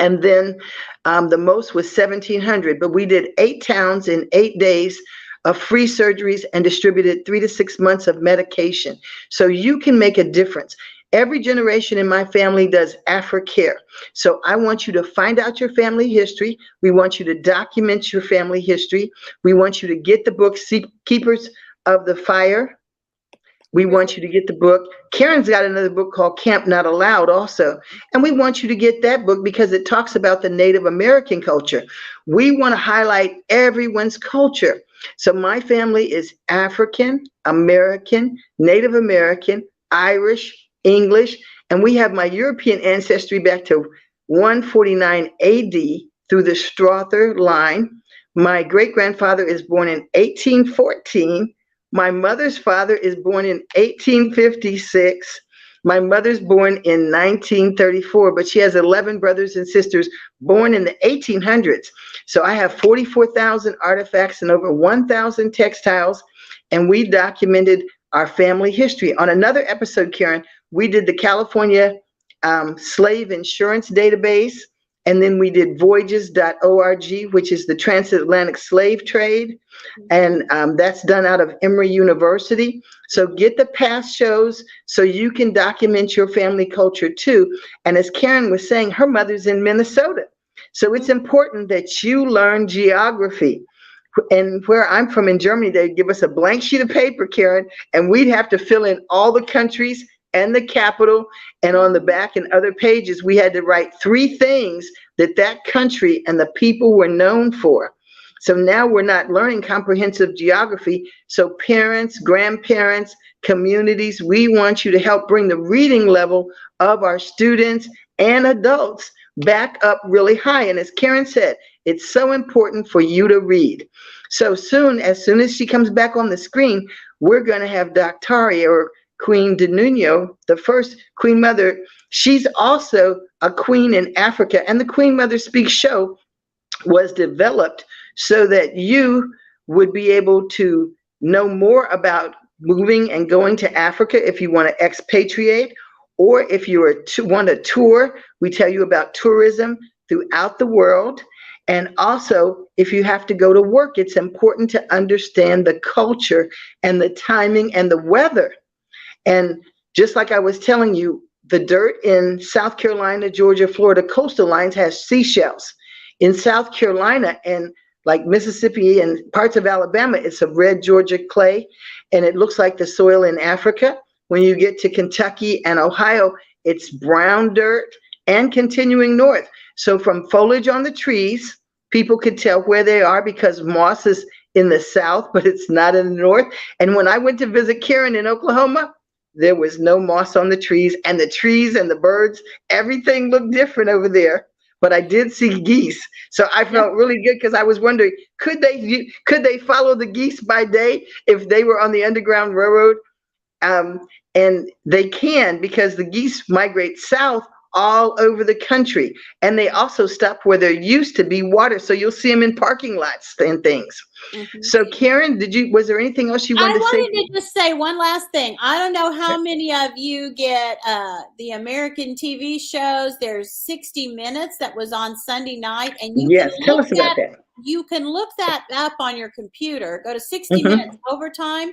And then the most was 1,700, but we did 8 towns in 8 days of free surgeries and distributed 3 to 6 months of medication. So you can make a difference. Every generation in my family does AfriCare. So I want you to find out your family history. We want you to document your family history. We want you to get the book, Keepers of the Fire. We want you to get the book. Karen's got another book called Camp Not Allowed also. And we want you to get that book because it talks about the Native American culture. We want to highlight everyone's culture. So my family is African, American, Native American, Irish, English, and we have my European ancestry back to 149 AD through the Strother line. My great-grandfather is born in 1814. My mother's father is born in 1856. My mother's born in 1934, but she has 11 brothers and sisters born in the 1800s. So I have 44,000 artifacts and over 1,000 textiles, and we documented our family history. On another episode, Karen, we did the California Slave Insurance Database, and then we did voyages.org, which is the transatlantic slave trade, and that's done out of Emory University. So get the past shows so you can document your family culture too. And as Karen was saying, her mother's in Minnesota. So it's important that you learn geography. And where I'm from in Germany, they'd give us a blank sheet of paper, Karen, and we'd have to fill in all the countries and the capital, and on the back and other pages, we had to write 3 things that that country and the people were known for. So now we're not learning comprehensive geography. So parents, grandparents, communities, we want you to help bring the reading level of our students and adults back up really high. And as Karen said, it's so important for you to read. So as soon as she comes back on the screen, we're going to have Dr. or Queen Denuno, the first Queen Mother. She's also a queen in Africa, and the Queen Mother Speaks show was developed so that you would be able to know more about moving and going to Africa if you want to expatriate, or if you want a tour, we tell you about tourism throughout the world. And also, if you have to go to work, it's important to understand the culture and the timing and the weather. And just like I was telling you, the dirt in South Carolina, Georgia, Florida coastal lines has seashells. In South Carolina and like Mississippi and parts of Alabama, it's a red Georgia clay, and it looks like the soil in Africa. When you get to Kentucky and Ohio, it's brown dirt and continuing north. So from foliage on the trees, people could tell where they are because moss is in the south, but it's not in the north. And when I went to visit Karen in Oklahoma, there was no moss on the trees, and the birds, everything looked different over there. But I did see geese. So I felt really good because I was wondering, could they follow the geese by day if they were on the Underground Railroad? And they can, because the geese migrate south all over the country. And they also stop where there used to be water. So you'll see them in parking lots and things. Mm-hmm. So Karen, was there anything else you wanted to say? I wanted to just say one last thing. I don't know how many of you get the American TV shows. There's 60 Minutes that was on Sunday night. And tell us about that. You can look that up on your computer. Go to 60 Minutes Overtime.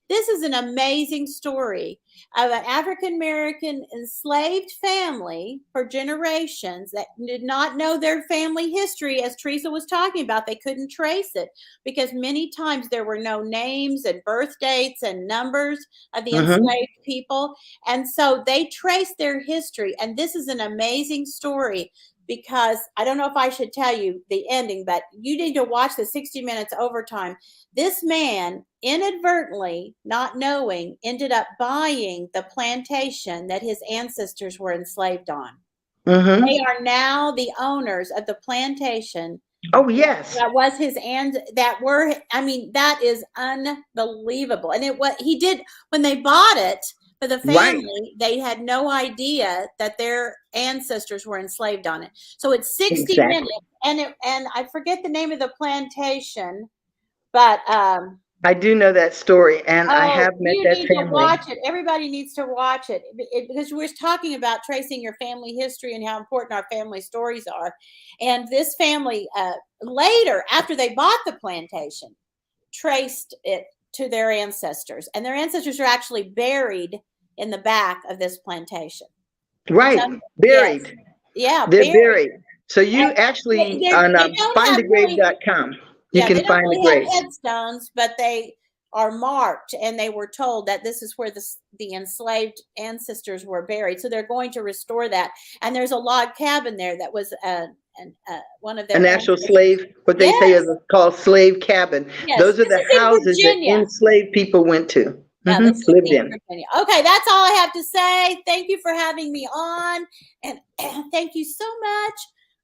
This is an amazing story of an African American enslaved family for generations that did not know their family history. As Teresa was talking about, they couldn't trace it because many times there were no names and birth dates and numbers of the enslaved people. And so they traced their history. And this is an amazing story, because I don't know if I should tell you the ending, but you need to watch the 60 Minutes Overtime. This man, inadvertently, not knowing, ended up buying the plantation that his ancestors were enslaved on. They are now the owners of the plantation. Oh, yes. That was his, and that were, I mean, that is unbelievable. And it was, he did, when they bought it for the family, they had no idea that their ancestors were enslaved on it. So it's 60 minutes, and I forget the name of the plantation, but I do know that story, and I have met that family. You need to watch it. Everybody needs to watch it, because we're talking about tracing your family history and how important our family stories are. And this family later, after they bought the plantation, traced it to their ancestors, and their ancestors are actually buried in the back of this plantation. Right, buried. Yes. Yeah, they're buried. So you actually on findagrave.com, you can find the graves. Have headstones, but they are marked, and they were told that this is where the enslaved ancestors were buried. So they're going to restore that. And there's a log cabin there that was one of their actual slave, what they say is called slave cabin. Yes. Those are the houses that enslaved people went to. Lived in. Virginia. Okay, that's all I have to say. Thank you for having me on, and thank you so much.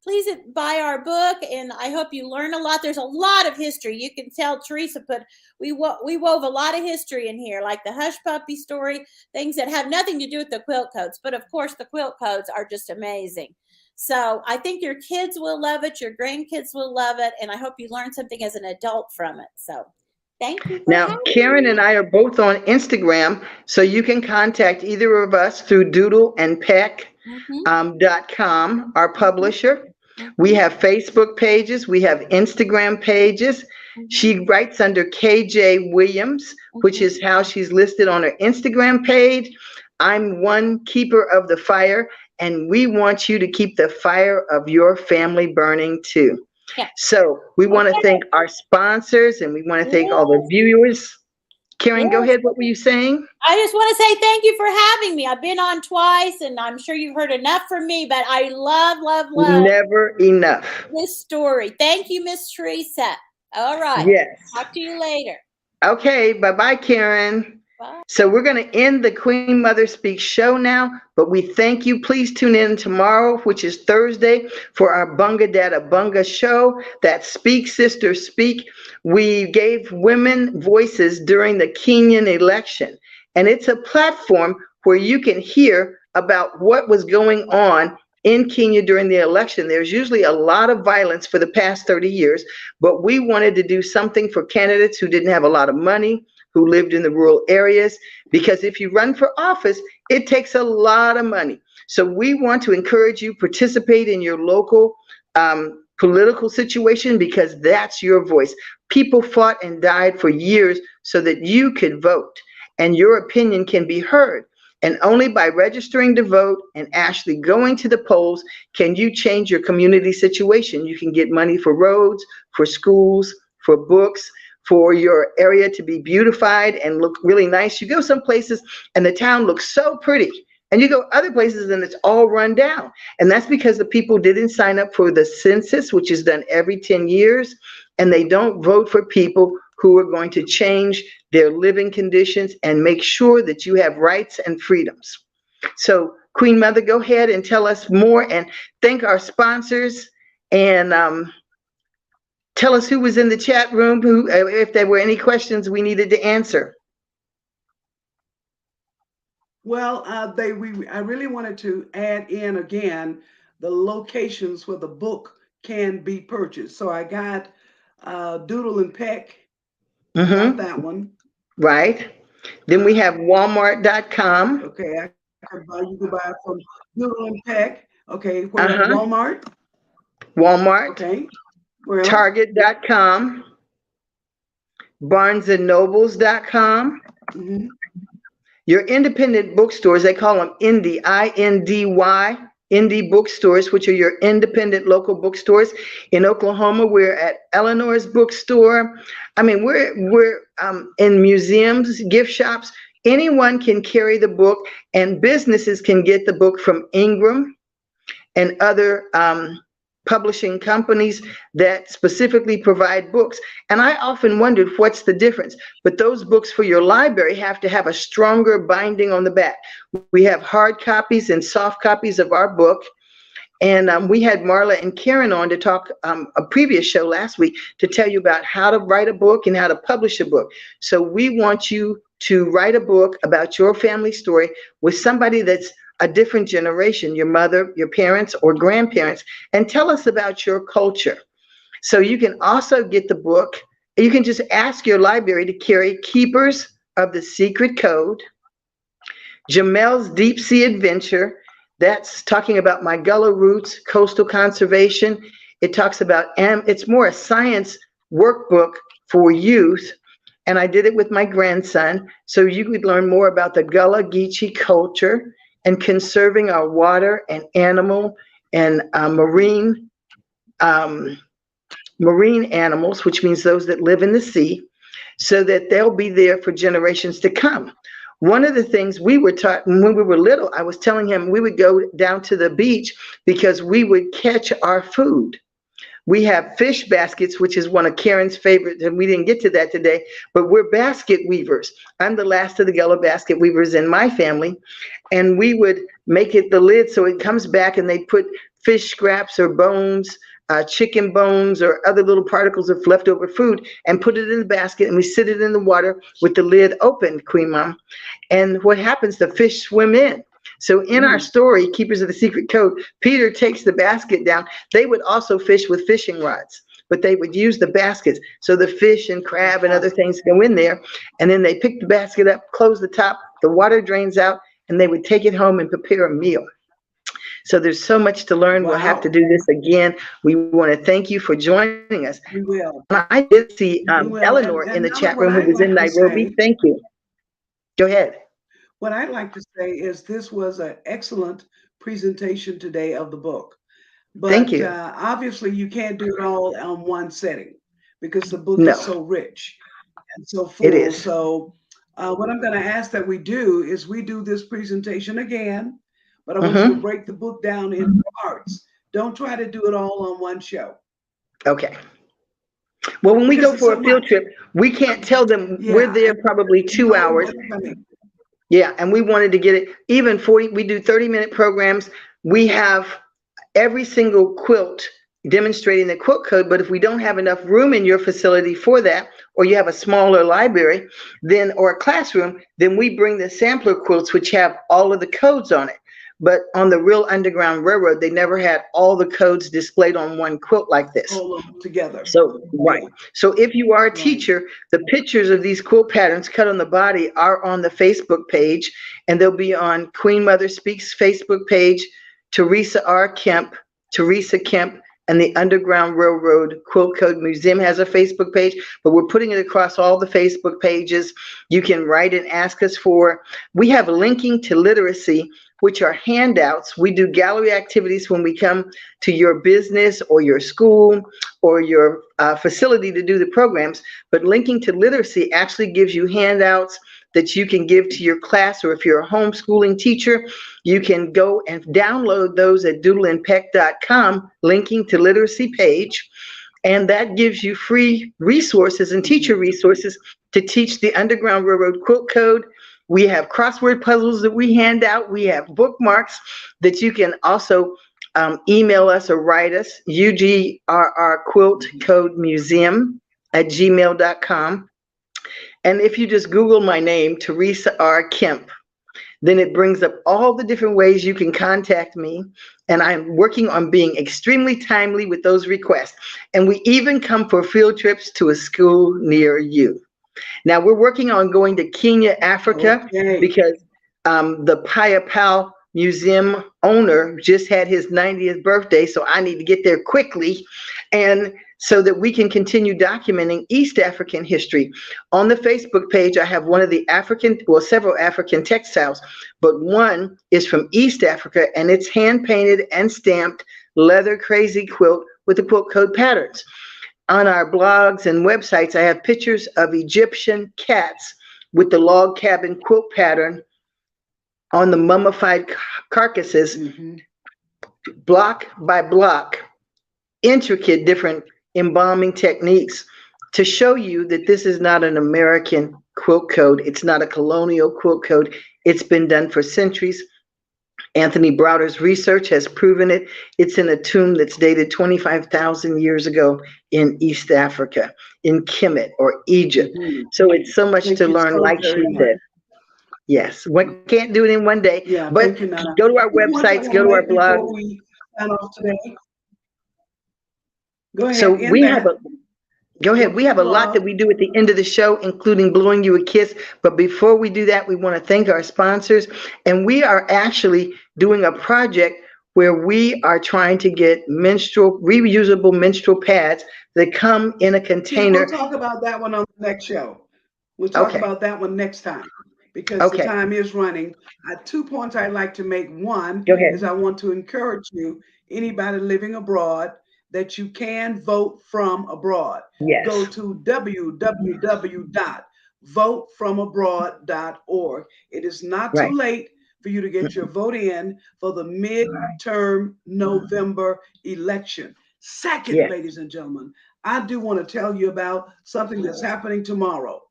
Please buy our book, and I hope you learn a lot. There's a lot of history. You can tell Teresa we wove a lot of history in here, like the hush puppy story, things that have nothing to do with the quilt codes. But of course, the quilt codes are just amazing. So I think your kids will love it. Your grandkids will love it. And I hope you learn something as an adult from it. So thank you. Now, Karen and I are both on Instagram, so you can contact either of us through doodleandpeck.com, our publisher. We have Facebook pages. We have Instagram pages. She writes under KJ Williams, which is how she's listed on her Instagram page. I'm one keeper of the fire, and we want you to keep the fire of your family burning too. Yeah. So we want to thank our sponsors, and we want to thank all the viewers. Karen, go ahead. What were you saying? I just want to say thank you for having me. I've been on twice, and I'm sure you've heard enough from me, but I love never enough this story. Thank you, Miss Teresa. All right. Yes. Talk to you later. Okay. Bye-bye, Karen. Bye. So we're going to end the Queen Mother Speaks show now, but we thank you. Please tune in tomorrow, which is Thursday, for our Bunga Dada Bunga show. That's Speak Sister Speak. We gave women voices during the Kenyan election, and it's a platform where you can hear about what was going on in Kenya during the election. There's usually a lot of violence for the past 30 years, but we wanted to do something for candidates who didn't have a lot of money, who lived in the rural areas, because if you run for office, it takes a lot of money. So we want to encourage you, participate in your local political situation, because that's your voice. People fought and died for years so that you could vote, and your opinion can be heard. And only by registering to vote and actually going to the polls can you change your community situation. You can get money for roads, for schools, for books, for your area to be beautified and look really nice. You go some places and the town looks so pretty, and you go other places and it's all run down. And that's because the people didn't sign up for the census, which is done every 10 years, and they don't vote for people who are going to change their living conditions and make sure that you have rights and freedoms. So Queen Mother, go ahead and tell us more, and thank our sponsors, and tell us who was in the chat room, who, if there were any questions we needed to answer. Well, I really wanted to add in again the locations where the book can be purchased. So I got Doodle and Peck. Got that one. Right. Then we have Walmart.com. Okay, you can buy it from Doodle and Peck. Okay, where Walmart? Walmart. Okay. Target.com, BarnesandNobles.com, Mhm. Your independent bookstores, they call them indie, I-N-D-Y, indie bookstores, which are your independent local bookstores. In Oklahoma, we're at Eleanor's bookstore. I mean, we're in museums, gift shops. Anyone can carry the book, and businesses can get the book from Ingram and other publishing companies that specifically provide books. And I often wondered what's the difference. But those books for your library have to have a stronger binding on the back. We have hard copies and soft copies of our book. And we had Marla and Karen on to talk a previous show last week to tell you about how to write a book and how to publish a book. So we want you to write a book about your family story with somebody that's a different generation, your mother, your parents, or grandparents, and tell us about your culture. So you can also get the book. You can just ask your library to carry Keepers of the Secret Code, Jamel's Deep Sea Adventure. That's talking about my Gullah roots, coastal conservation. It talks about, it's more a science workbook for youth. And I did it with my grandson. So you could learn more about the Gullah Geechee culture and conserving our water and animal and marine animals, which means those that live in the sea, so that they'll be there for generations to come. One of the things we were taught when we were little, I was telling him we would go down to the beach because we would catch our food. We have fish baskets, which is one of Karen's favorites, and we didn't get to that today, but we're basket weavers. I'm the last of the Gullah basket weavers in my family, and we would make it the lid so it comes back, and they put fish scraps or bones, chicken bones or other little particles of leftover food, and put it in the basket, and we sit it in the water with the lid open, Queen Mom. And what happens, the fish swim in. So in our story, Keepers of the Secret Code, Peter takes the basket down. They would also fish with fishing rods, but they would use the baskets. So the fish and crab and other things go in there, and then they pick the basket up, close the top, the water drains out, and they would take it home and prepare a meal. So there's so much to learn. We'll have to do this again. We want to thank you for joining us. We will. I did see We will. Eleanor And in the Nana, chat what room who I'd was in like to Nairobi. say, Thank you. Go ahead. what I'd like to say is this was an excellent presentation today of the book. Thank But you. obviously, you can't do it all on one setting because the book No, is so rich and so it full. is. So what I'm going to ask that we do is we do this presentation again, but I want you to break the book down into parts. Don't try to do it all on one show. Okay. Well, when we Because go it's for so a field much. trip, we can't tell them we're Yeah. there And probably 2 no hours. one's coming. Yeah, and we wanted to get it even 40. We do 30-minute programs. We have every single quilt demonstrating the quilt code, but if we don't have enough room in your facility for that, or you have a smaller library, then or a classroom, then we bring the sampler quilts, which have all of the codes on it. But on the real Underground Railroad, they never had all the codes displayed on one quilt like this. All of them together. So, right. Yeah. So if you are a Right. teacher, the pictures of these quilt patterns cut on the body are on the Facebook page, and they'll be on Queen Mother Speaks Facebook page, Teresa R. Kemp, Teresa Kemp, and the Underground Railroad Quilt Code Museum has a Facebook page, but we're putting it across all the Facebook pages. You can write and ask us for. We have linking to literacy, which are handouts. We do gallery activities when we come to your business or your school or your facility to do the programs, but linking to literacy actually gives you handouts that you can give to your class, or if you're a homeschooling teacher, you can go and download those at doodleandpeck.com, linking to literacy page, and that gives you free resources and teacher resources to teach the Underground Railroad Quilt Code. We have crossword puzzles that we hand out. We have bookmarks that you can also email us or write us, UGRR Quilt Code Museum at gmail.com. And if you just Google my name, Teresa R. Kemp, then it brings up all the different ways you can contact me. And I'm working on being extremely timely with those requests. And we even come for field trips to a school near you. Now we're working on going to Kenya, Africa, because the Payapal Museum owner just had his 90th birthday, so I need to get there quickly. And so that we can continue documenting East African history. On the Facebook page, I have one of the several African textiles, but one is from East Africa, and it's hand painted and stamped leather crazy quilt with the quilt code patterns. On our blogs and websites, I have pictures of Egyptian cats with the log cabin quilt pattern on the mummified carcasses, block by block, intricate different embalming techniques to show you that this is not an American quilt code. It's not a colonial quilt code. It's been done for centuries. Anthony Browder's research has proven it. It's in a tomb that's dated 25,000 years ago in East Africa, in Kemet or Egypt. So it's so much to learn, like she said. Yes, one can't do it in one day, but go to our websites, go to our blogs. Before we sign off today, go ahead. So we have a lot that we do at the end of the show, including blowing you a kiss. But before we do that, we want to thank our sponsors. And we are actually doing a project where we are trying to get reusable menstrual pads that come in a container. We'll talk about that one on the next show. We'll talk about that one next time, because the time is running. 2 points I'd like to make. One is I want to encourage you, anybody living abroad, that you can vote from abroad. Yes. Go to www.votefromabroad.org. It is not too late for you to get your vote in for the midterm November election. Second, ladies and gentlemen, I do want to tell you about something that's happening tomorrow.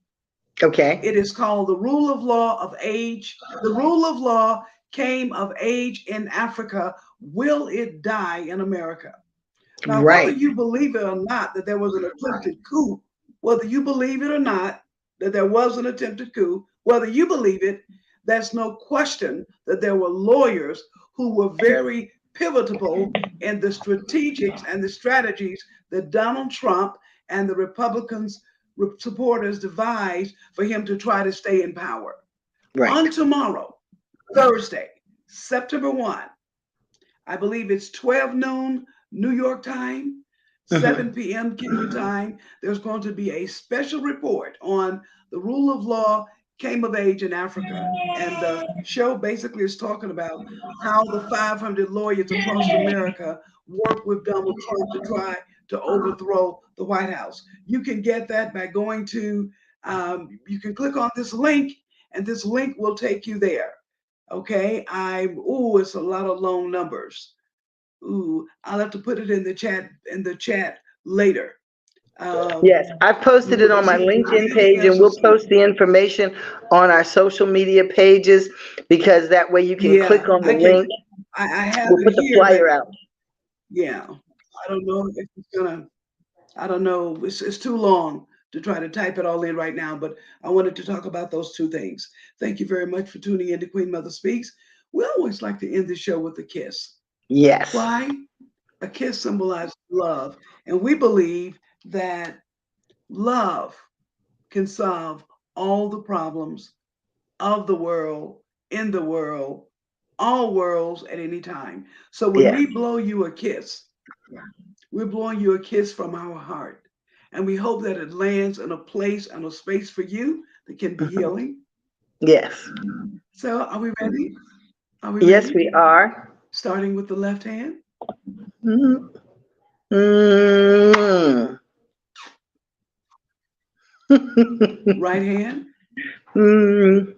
Okay. It is called the Rule of Law of Age. The rule of law came of age in Africa. Will it die in America? Now, whether you believe it or not that there was an attempted coup, whether you believe it or not that there was an attempted coup, whether you believe it, there's no question that there were lawyers who were very pivotal in the strategics and the strategies that Donald Trump and the Republicans supporters devised for him to try to stay in power. On tomorrow, Thursday, September 1, I believe it's 12 noon New York time, 7 p.m. Kenya time, there's going to be a special report on the rule of law came of age in Africa. And the show basically is talking about how the 500 lawyers across America work with Donald Trump to try to overthrow the White House. You can get that by going to, you can click on this link, and this link will take you there. Okay, it's a lot of long numbers. I'll have to put it in the chat later. Yes, I've posted it on my LinkedIn page, and we'll post the information on our social media pages, because that way you can click on the link. I have we'll put the flyer out. Yeah, I don't know if it's gonna. I don't know. It's too long to try to type it all in right now, but I wanted to talk about those two things. Thank you very much for tuning in to Queen Mother Speaks. We always like to end the show with a kiss. Yes. Why? A kiss symbolizes love. And we believe that love can solve all the problems of the world, in the world, all worlds at any time. So when we blow you a kiss, we're blowing you a kiss from our heart. And we hope that it lands in a place and a space for you that can be healing. Yes. So are we ready? Yes, we are. Starting with the left hand. Right hand. And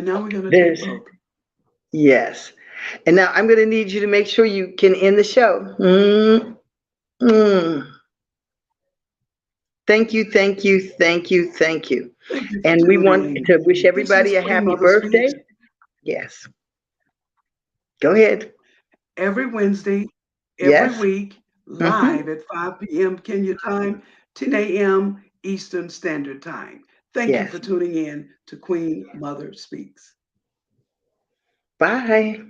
now we're going to take both. Yes. And now I'm going to need you to make sure you can end the show. Thank you, thank you, thank you, thank you. And we want to wish everybody a happy birthday. Yes. Go ahead. Every Wednesday, every week, live at 5 p.m. Kenya time, 10 a.m. Eastern Standard Time. Thank you for tuning in to Queen Mother Speaks. Bye.